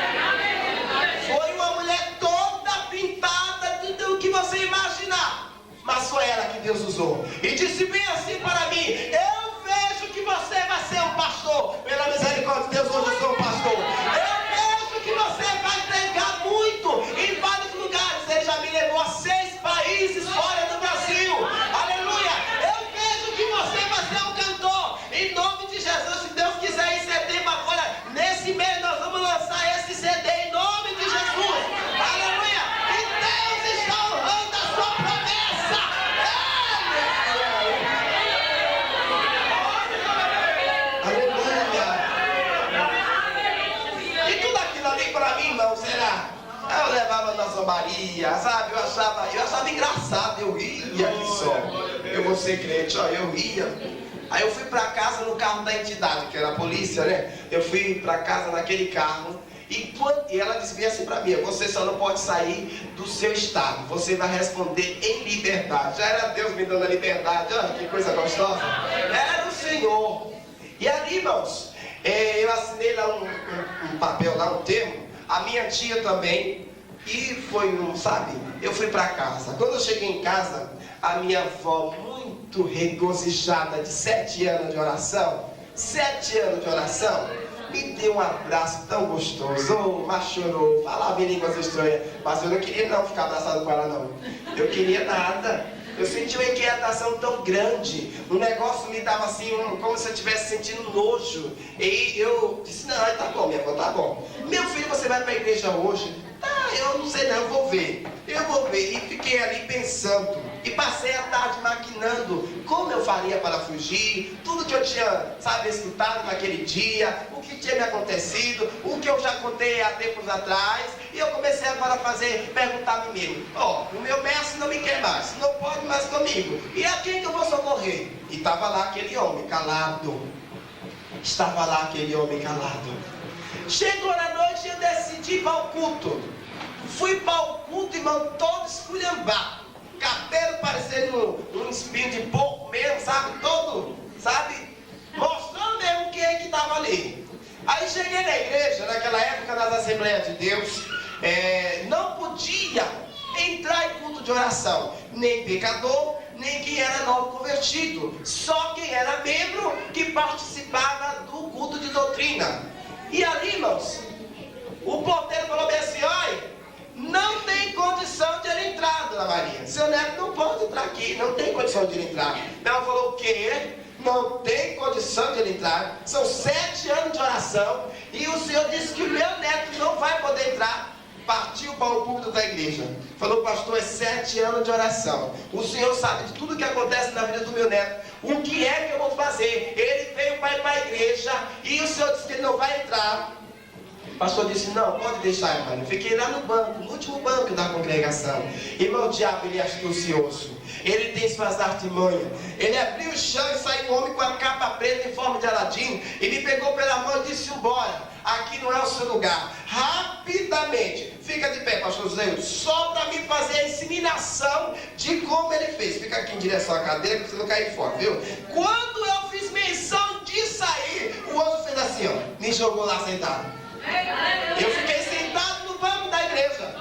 Foi uma mulher toda pintada do que você imaginar, mas foi ela que Deus usou. E disse bem assim para mim: eu vejo que você vai ser um pastor. Pela misericórdia de Deus, hoje Aí eu levava na zombaria, sabe? Eu achava engraçado, eu ria que só. Eu vou ser crente, ó, eu ria. Aí eu fui pra casa no carro da entidade, que era a polícia, né? Eu fui pra casa naquele carro. E ela dizia assim pra mim: você só não pode sair do seu estado, você vai responder em liberdade. Já era Deus me dando a liberdade, olha que coisa gostosa. Era o Senhor. E ali, irmãos, eu assinei lá um papel, lá um termo. A minha tia também. E foi sabe, eu fui pra casa. Quando eu cheguei em casa, a minha avó, muito regozijada de 7 anos de oração, 7 anos de oração, me deu um abraço tão gostoso, mas chorou, falava em línguas estranhas, mas eu não queria não ficar abraçado com ela não, eu queria nada. Eu senti uma inquietação tão grande, um negócio me dava assim, como se eu estivesse sentindo nojo. E eu disse: não, tá bom, minha avó, tá bom. Meu filho, você vai para a igreja hoje? Ah, eu não sei não, eu vou ver. E fiquei ali pensando. E passei a tarde maquinando como eu faria para fugir, tudo que eu tinha, sabe, escutado naquele dia, o que tinha me acontecido, o que eu já contei há tempos atrás. E eu comecei agora a perguntar a mim mesmo: o meu mestre não me quer mais, não pode mais comigo. E a quem que eu vou socorrer? E estava lá aquele homem calado. Estava lá aquele homem calado. Chegou na noite e eu decidi ir para o culto. Fui para o culto, irmão, todo esculhambado. Cabelo parecendo um espinho de porco mesmo, sabe? Todo, sabe? Mostrando mesmo quem é que estava ali. Aí cheguei na igreja, naquela época, nas Assembleias de Deus, não podia entrar em culto de oração, nem pecador, nem quem era novo convertido, só quem era membro que participava do culto de doutrina. E ali, irmãos, o porteiro falou bem assim: olha, não tem condição de ele entrar, dona Maria, seu neto não pode entrar aqui, não tem condição de ele entrar. Ela falou: o quê? Não tem condição de ele entrar, são 7 anos de oração, e o senhor disse que o meu neto não vai poder entrar. Partiu para o púlpito da igreja, falou: pastor, é 7 anos de oração, o senhor sabe de tudo que acontece na vida do meu neto, o que é que eu vou fazer? Ele veio para ir para a igreja, e o senhor disse que ele não vai entrar. O pastor disse: não, pode deixar, irmão. Eu fiquei lá no banco, no último banco da congregação. Irmão, o diabo, ele é astucioso, ele tem suas artimanhas. Ele abriu o chão e saiu um homem com a capa preta em forma de Aladim, e me pegou pela mão e disse: embora, aqui não é o seu lugar. Rapidamente, fica de pé, pastor José, só para me fazer a inseminação de como ele fez. Fica aqui em direção à cadeira, para você não cair fora, viu? Quando eu fiz menção de sair, o outro fez assim, ó, me jogou lá sentado. Eu fiquei sentado no banco da igreja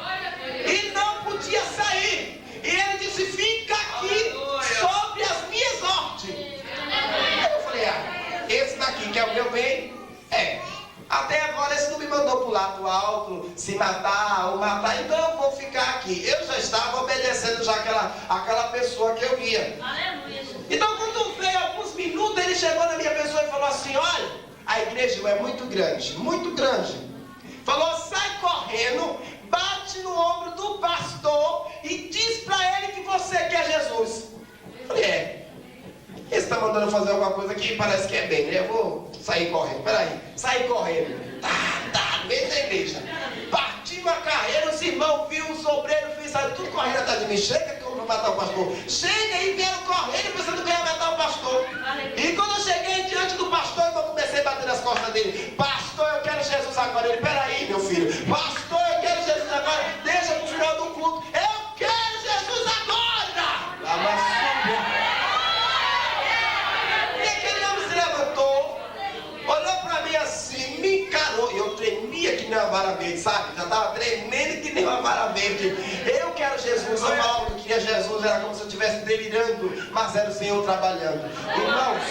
e não podia sair. E ele disse: fica aqui sobre as minhas ordens. Eu falei: esse daqui que é o meu bem? Até agora esse não me mandou pular do alto, se matar ou matar, então eu vou ficar aqui. Eu já estava obedecendo já aquela pessoa que eu via. Então quando veio alguns minutos, ele chegou na minha pessoa e falou assim: olha, a igreja é muito grande, muito grande. Falou: sai correndo, bate no ombro do pastor e diz para ele que você quer Jesus. Eu falei: ele está mandando fazer alguma coisa que parece que é bem, né? Eu vou sair correndo, peraí, saí correndo, no meio da igreja, parti uma carreira, os irmãos viram o sobreiro, fez tudo correndo atrás de mim. Chega que eu vou matar o pastor. Chega, e vieram correndo pensando que eu ia matar o pastor. E quando eu cheguei diante do pastor, eu comecei a bater nas costas dele: pastor, eu quero Jesus agora. Ele: peraí, meu filho, pastor, eu quero Jesus agora, deixa pro final do culto, eu quero Jesus agora. E aquele homem se levantou, olhou para mim assim, me encarou, e eu tremia que nem uma vara verde, sabe? Já estava tremendo que nem uma vara verde. Eu quero Jesus. Eu falava que eu queria Jesus, era como se eu estivesse delirando, mas era o Senhor trabalhando. Irmãos,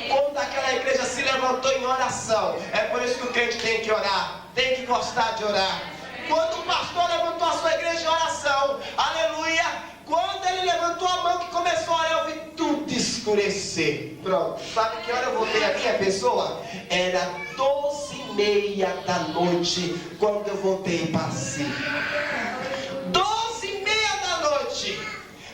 quando aquela igreja se levantou em oração, é por isso que o crente tem que orar, tem que gostar de orar. Quando o pastor levantou a sua igreja em oração, aleluia, quando ele levantou a mão que começou a orar, eu vi tudo escurecer. Pronto, sabe que hora eu voltei a minha pessoa? Era 12h30 da noite, quando eu voltei para si. 12h30 da noite.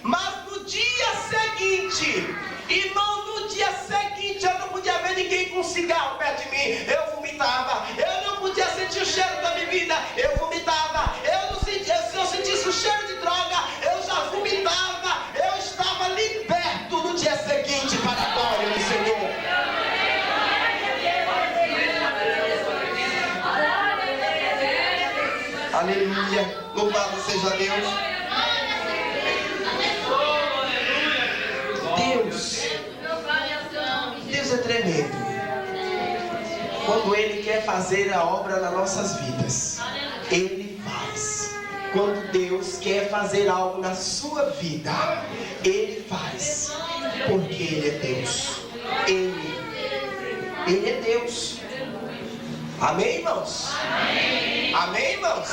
Mas no dia seguinte, irmão, no dia seguinte eu não podia ver ninguém com cigarro perto de mim. Eu vomitava. Eu não podia sentir o cheiro da bebida. Eu vomitava. Eu não sentia a Deus. Deus é tremendo. Quando Ele quer fazer a obra nas nossas vidas, Ele faz. Quando Deus quer fazer algo na sua vida, Ele faz. Porque Ele é Deus. Ele é Deus. Amém, irmãos? Amém, irmãos?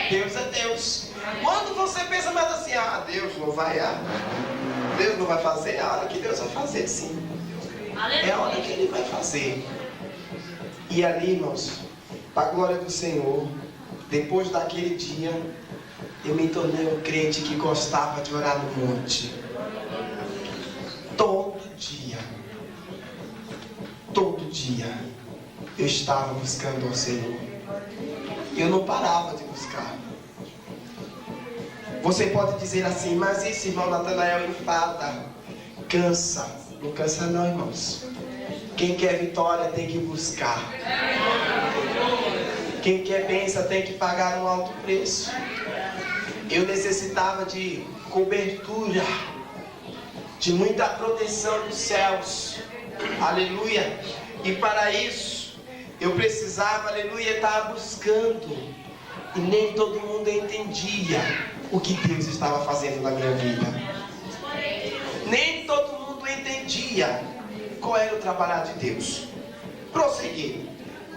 Deus é Deus. Quando você pensa mais assim, Deus não vai fazer, é a hora que Deus vai fazer, sim. É a hora que Ele vai fazer. E ali, irmãos, para a glória do Senhor, depois daquele dia, eu me tornei um crente que gostava de orar no monte. Todo dia, eu estava buscando ao Senhor. Eu não parava de buscar. Você pode dizer assim, mas isso, irmão Natanael, enfada, cansa. Não cansa não, irmãos. Quem quer vitória tem que buscar. Quem quer bênção tem que pagar um alto preço. Eu necessitava de cobertura, de muita proteção dos céus. Aleluia. E para isso, eu precisava, aleluia, estar buscando. E nem todo mundo entendia o que Deus estava fazendo na minha vida. Nem todo mundo entendia qual era o trabalhar de Deus. Prosseguindo.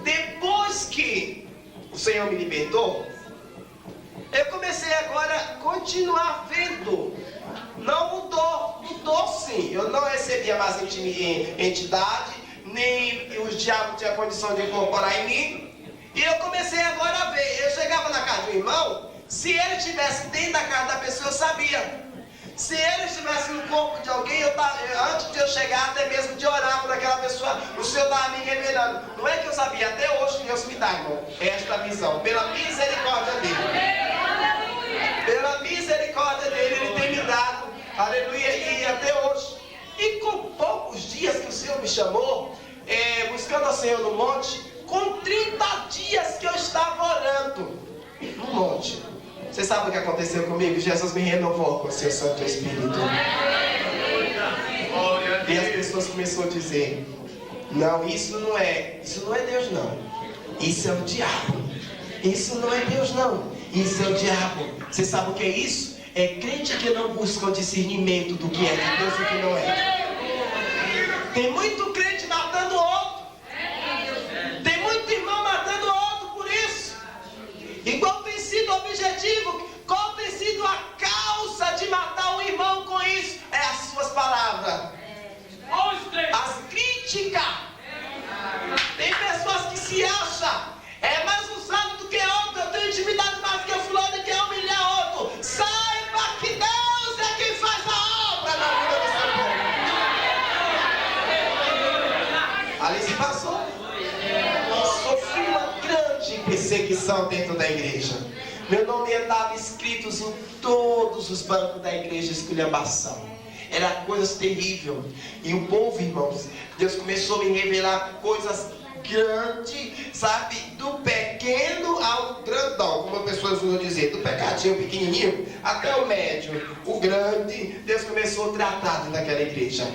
Depois que o Senhor me libertou, eu comecei agora a continuar vendo. Não mudou sim. Eu não recebia mais entidade, nem os diabos tinham condição de incorporar em mim. E eu comecei agora a ver. Eu chegava na casa do irmão, se ele estivesse dentro da casa da pessoa, eu sabia. Se ele estivesse no corpo de alguém, antes de eu chegar, até mesmo de orar por aquela pessoa, o Senhor estava me revelando. Não é que eu sabia, até hoje Deus me dá, irmão, esta visão, pela misericórdia dele. Pela misericórdia dele, Ele tem me dado, aleluia, e até hoje. E com poucos dias que o Senhor me chamou, buscando ao Senhor no monte, com 30 dias que eu estava orando no monte. Você sabe o que aconteceu comigo? Jesus me renovou com o seu Santo Espírito. E as pessoas começaram a dizer, não, isso não é Deus não. Isso é o diabo. Isso não é Deus não. Isso é o diabo. Você sabe o que é isso? É crente que não busca o discernimento do que é de Deus e do que não é. Tem muito crente matando outro. Tem muito irmão matando outro por isso. E qual tem sido o objetivo? Qual tem sido a causa de matar um irmão com isso? É as suas palavras. As críticas. Tem pessoas que se acham mais usado do que outro. Eu tenho intimidade mais que o fulano e quer humilhar outro. Saiba que Deus é quem faz a obra na vida do seu povo. Ali se passou. Sofri uma grande perseguição dentro da igreja. Meu nome estava escrito em todos os bancos da igreja, esculhambação. Era coisas terríveis. E o povo, irmãos, Deus começou a me revelar coisas grandes, sabe? Do pequeno ao grandão, como as pessoas usam dizer, do pecadinho pequenininho até o médio, o grande. Deus começou a tratar daquela igreja.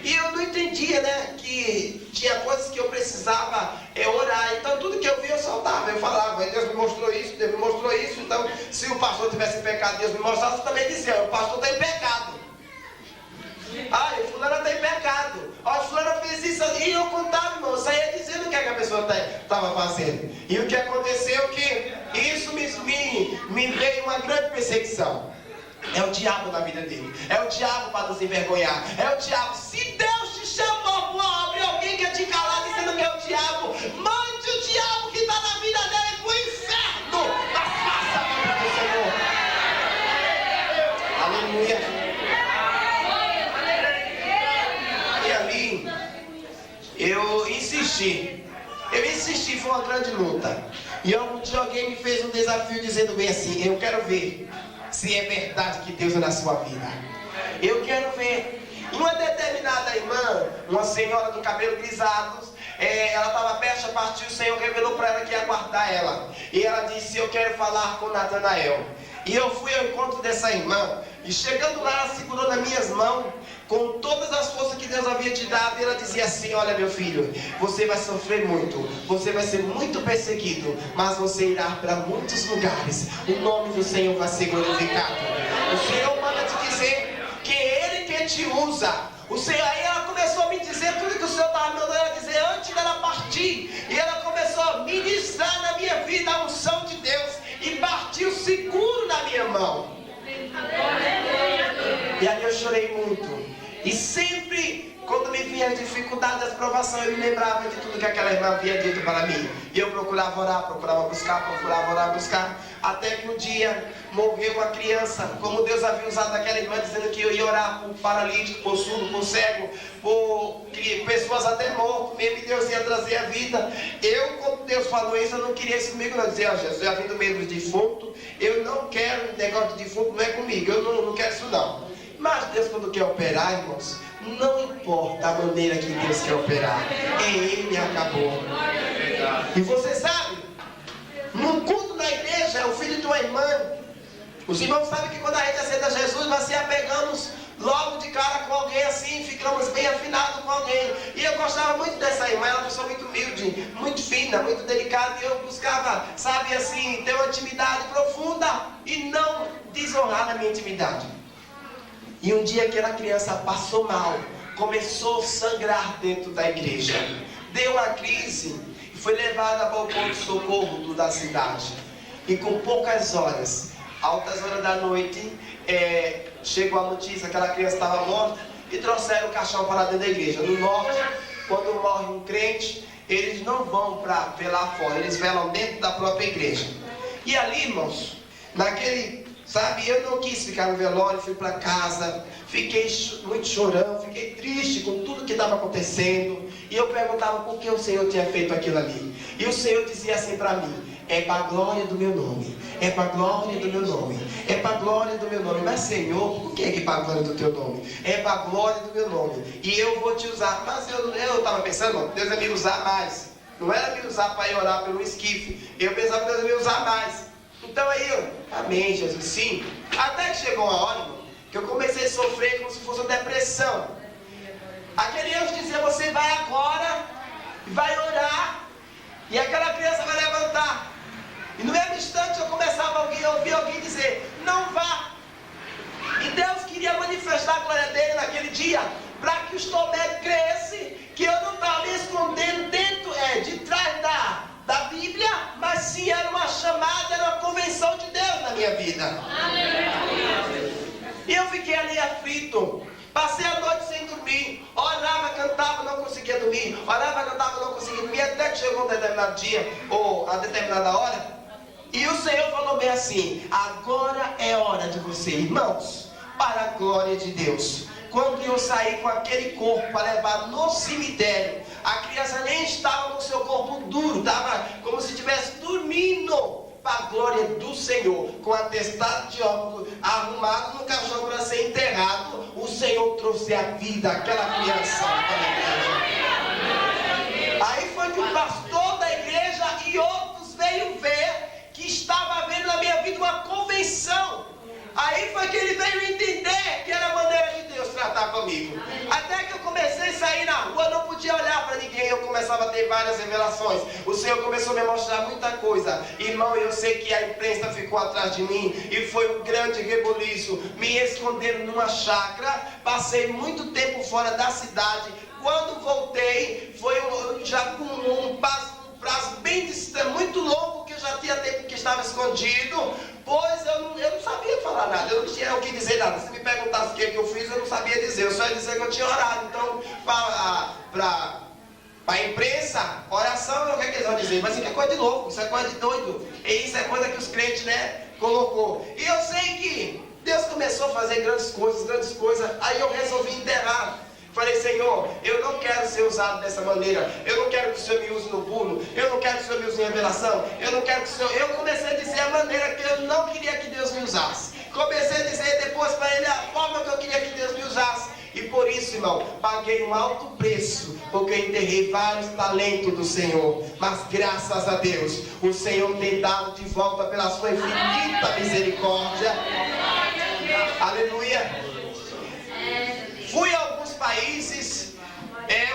E eu não entendia, né, que tinha coisas que eu precisava orar. Então tudo que eu via eu soltava, eu falava, Deus me mostrou isso, Deus me mostrou isso. Então se o pastor tivesse pecado, Deus me mostrasse, eu também dizia, o pastor tem pecado. O fulano tem pecado. O fulano fez isso. E eu contava, irmão, eu saía dizendo o que a pessoa estava fazendo. E o que aconteceu que isso me veio uma grande perseguição. É o diabo na vida dele. É o diabo para nos envergonhar. É o diabo. Se Deus te chamou para uma obra e alguém quer te calar dizendo que é o diabo, mande o diabo que está na vida dele para o inferno. Mas faça a obra do Senhor. Aleluia. E ali eu insisti, foi uma grande luta. E algum dia alguém me fez um desafio dizendo bem assim, eu quero ver se é verdade que Deus é na sua vida. Eu quero ver. Uma determinada irmã, uma senhora do cabelo grisalho, ela estava prestes a partir, o Senhor revelou para ela que ia guardar ela. E ela disse, eu quero falar com Natanael. E eu fui ao encontro dessa irmã. E chegando lá, ela segurou nas minhas mãos, com todas as forças que Deus havia te dado. E ela dizia assim: olha, meu filho, você vai sofrer muito, você vai ser muito perseguido, mas você irá para muitos lugares. O nome do Senhor vai ser glorificado. O Senhor manda te dizer que é Ele que te usa. O Senhor, aí ela começou a me dizer tudo que o Senhor estava me mandando ela dizer antes dela partir. E ela começou a ministrar na minha vida a unção de Deus. E partiu seguro na minha mão. E aí eu chorei muito. E sempre, quando me vinha as dificuldades, as provações, eu me lembrava de tudo que aquela irmã havia dito para mim. E eu procurava orar, procurava buscar. Até que um dia morreu uma criança, como Deus havia usado aquela irmã, dizendo que eu ia orar por paralítico, por surdo, por cego, por pessoas até mortas, mesmo que Deus ia trazer a vida. Eu, quando Deus falou isso, eu não queria isso comigo, não. Eu dizia: Jesus, já vim do meio de defunto, eu não quero negócio de defunto, não é comigo, eu não quero isso não. Mas Deus, quando quer operar, irmãos, não importa a maneira que Deus quer operar, é Ele e acabou. E você sabe, no culto da igreja, o filho de uma irmã, os irmãos sabem que quando a gente aceita Jesus, nós se apegamos logo de cara com alguém assim, ficamos bem afinados com alguém. E eu gostava muito dessa irmã, ela é uma pessoa muito humilde, muito fina, muito delicada. E eu buscava, sabe assim, ter uma intimidade profunda e não desonrar na minha intimidade. E um dia aquela criança passou mal, começou a sangrar dentro da igreja, deu uma crise e foi levada para o ponto-socorro da cidade. E com poucas horas, altas horas da noite, chegou a notícia que aquela criança estava morta e trouxeram o caixão para dentro da igreja. No norte, quando morre um crente, eles não vão para velar fora, eles velam dentro da própria igreja. E ali, irmãos, sabe, eu não quis ficar no velório, fui para casa, fiquei muito chorando, fiquei triste com tudo que estava acontecendo. E eu perguntava por que o Senhor tinha feito aquilo ali. E o Senhor dizia assim para mim: é para a glória do meu nome, é para a glória do meu nome, é para a glória do meu nome. Mas Senhor, por que é para a glória do teu nome? É para a glória do meu nome, e eu vou te usar. Mas eu estava pensando, Deus ia me usar mais. Não era me usar para ir orar pelo esquife. Eu pensava que Deus ia me usar mais. Então aí amém, Jesus, sim. Até que chegou uma hora, irmão, que eu comecei a sofrer como se fosse uma depressão. Aquele anjo dizia: você vai agora, vai orar, e aquela criança vai levantar. E no mesmo instante eu começava a ouvir alguém dizer: não vá. E Deus queria manifestar a glória dele naquele dia, para que os Tomé crescem que eu não estava me escondendo de trás da Bíblia, mas sim era uma chamada, era uma convenção de Deus na minha vida. E eu fiquei ali aflito, passei a noite sem dormir, orava, cantava, não conseguia dormir, orava, cantava, não conseguia dormir, até que chegou um determinado dia, ou a determinada hora, e o Senhor falou bem assim: agora é hora de você, irmãos, para a glória de Deus. Quando eu saí com aquele corpo para levar no cemitério, a criança nem estava com seu corpo duro, estava como se estivesse dormindo, para a glória do Senhor, com atestado de óbito, arrumado no caixão para ser enterrado. O Senhor trouxe a vida àquela criança. Aí foi que o pastor da igreja e outros veio ver que estava havendo na minha vida uma convenção. Aí foi que ele veio entender que era a maneira de Deus tratar comigo. Até que eu comecei a sair na rua, não podia olhar para ninguém, eu começava a ter várias revelações. O Senhor começou a me mostrar muita coisa. Irmão, eu sei que a imprensa ficou atrás de mim e foi um grande reboliço. Me esconderam numa chácara, passei muito tempo fora da cidade. Quando voltei, foi já com um prazo bem distante, muito longo, que eu já tinha tempo que estava escondido, pois eu não sabia falar nada, eu não tinha o que dizer nada. Se me perguntasse o que eu fiz, eu não sabia dizer, eu só ia dizer que eu tinha orado. Então, para a imprensa, oração, o que eles vão dizer? Mas isso é coisa de louco, isso é coisa de doido, e isso é coisa que os crentes, colocou. E eu sei que Deus começou a fazer grandes coisas, aí eu resolvi enterrar. Falei: Senhor, eu não quero ser usado dessa maneira, eu não quero que o Senhor me use no pulo, eu não quero que o Senhor me use em revelação, eu não quero que o Senhor... Eu comecei a dizer a maneira que eu não queria que Deus me usasse. Comecei a dizer depois para ele a forma que eu queria que Deus me usasse. E por isso, irmão, paguei um alto preço, porque eu enterrei vários talentos do Senhor. Mas graças a Deus, o Senhor tem dado de volta pela sua infinita misericórdia. Aleluia. Fui a alguns países.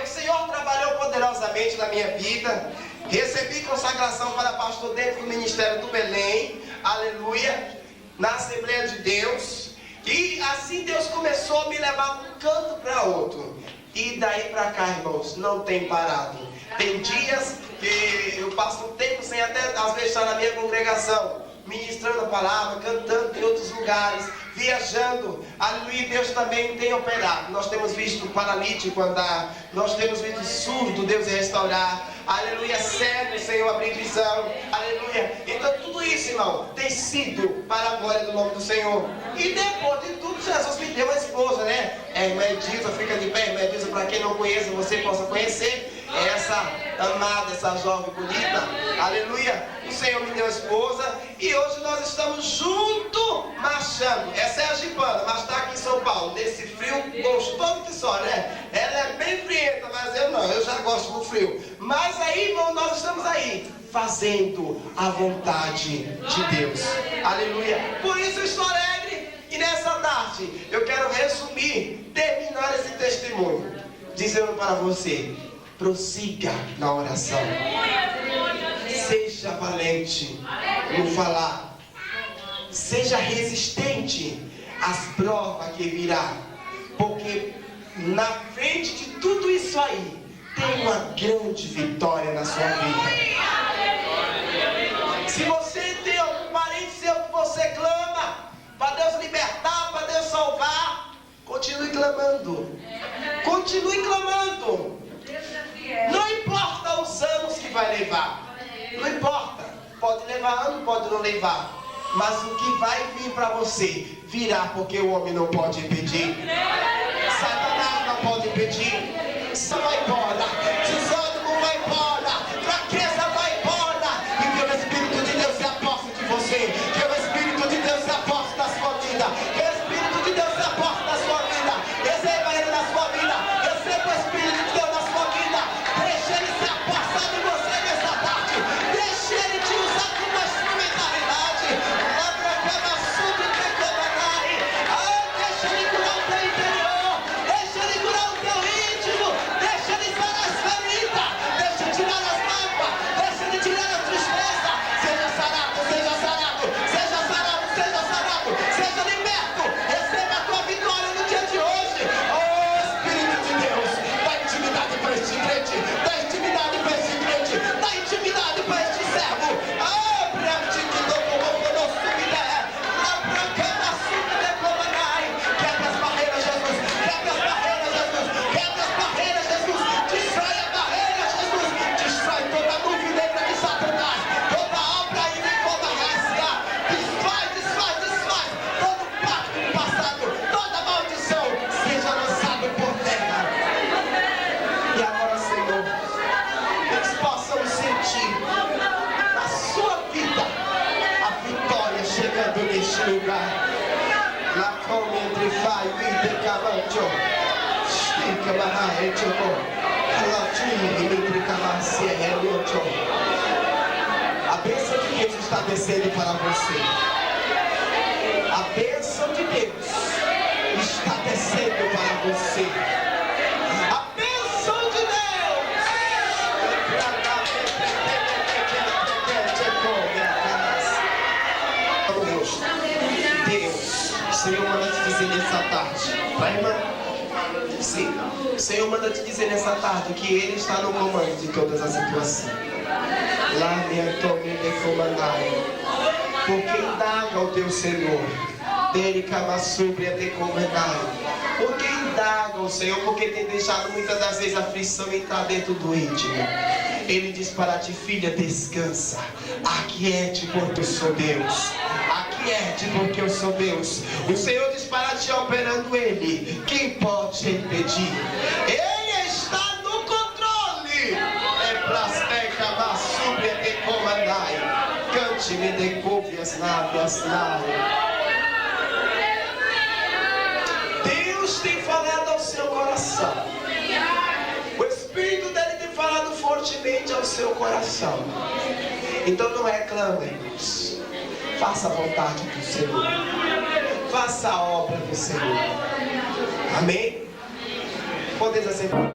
O Senhor trabalhou poderosamente na minha vida. Recebi consagração para pastor dentro do ministério do Belém. Aleluia. Na Assembleia de Deus. E assim Deus começou a me levar de um canto para outro. E daí para cá, irmãos, não tem parado. Tem dias que eu passo um tempo sem até às vezes estar na minha congregação, ministrando a palavra, cantando em outros lugares, viajando. Aleluia, Deus também tem operado. Nós temos visto paralítico andar, nós temos visto surdo Deus restaurar. Aleluia, cego, Senhor, abrir visão. Aleluia. Então tudo isso, irmão, tem sido para a glória do nome do Senhor. E depois de tudo, Jesus me deu uma esposa, né? Irmã Edilza, fica de pé, irmã Edilza, para quem não conhece, você possa conhecer. Essa amada, essa jovem bonita. Aleluia. O Senhor me deu uma esposa. E hoje nós estamos juntos marchando. Essa é a Gipana, mas está aqui em São Paulo, nesse frio gostoso que só, né? Ela é bem frienta, mas eu não, eu já gosto do frio. Mas aí, irmão, nós estamos aí fazendo a vontade de Deus. Aleluia. Por isso eu estou alegre. E nessa tarde eu quero resumir, terminar esse testemunho, dizendo para você: prossiga na oração. Seja valente no falar. Seja resistente às provas que virá. Porque na frente de tudo isso aí, tem uma grande vitória na sua vida. Se você tem algum parente seu que você clama para Deus libertar, para Deus salvar, continue clamando. Continue clamando. Não importa os anos que vai levar. Não importa. Pode levar ano, pode não levar. Mas o que vai vir para você, virá, porque o homem não pode impedir. Satanás não pode impedir. Só vai embora. Desânimo vai embora. Fraqueza vai embora. E que o Espírito de Deus se aposte de você. Que o Espírito de Deus se aposte da sua vida. Que o Espírito de Deus se aposte da sua vida. Receba ele na sua vida. Receba o Espírito de Deus na sua vida. Deixe ele se apostar de você nessa tarde. Deixe ele te usar como instrumentalidade. Deixe ele curar o teu interior. Deixe ele curar o teu íntimo. Deixe ele sarar as feridas. Deixe ele tirar as mágoas. Deixe ele tirar a tristeza. Seja sarado, seja sarado. Seja sarado, seja sarado. Seja liberto. Receba a tua vitória no dia de hoje. Oh, Espírito de Deus, dá intimidade para este crente. Dá intimidade para este crente. Dá intimidade para este servo. Abre a ti que dou como eu subiré. Abra a cama, subiré como anai. Quebra as barreiras, Jesus. Quebra as barreiras, Jesus. Quebra as barreiras, Jesus. Destrói a barreira, Jesus. Destrói toda a dúvida de Satanás. Toda obra iniquada rasga. Desfaz, desfaz, desfaz. Todo pacto passado, toda maldição seja lançado por terra. E agora, Senhor, eles possam sentir na sua vida a vitória chegando neste lugar. Lá como entre faio e decamancho. Estica barraete, Alatinho, entre camasse e relhocho. A bênção de Deus está descendo para você. A bênção de Deus está descendo para você. A bênção de Deus. Deus, o Senhor manda te dizer nessa tarde, vai, irmã? Sim, o Senhor manda te dizer nessa tarde que Ele está no comando de todas as situações. Lamento-me de comandar, porque indaga o teu Senhor, dele camassubri a te comandar. Porque indaga o Senhor, porque tem deixado muitas das vezes a aflição entrar dentro do íntimo. Ele diz para ti, filha, descansa, aquiete porque eu sou Deus. Aquiete porque eu sou Deus. O Senhor diz para ti, operando Ele, quem pode te impedir? Ele está no controle. É plasteca, massubri a te comandai. Cante-me de couve as nádeas, Deus tem falado ao seu coração. O Espírito o seu coração. Então não reclama, irmãos. Faça a vontade do Senhor. Faça a obra do Senhor. Amém? Podemos aceitar.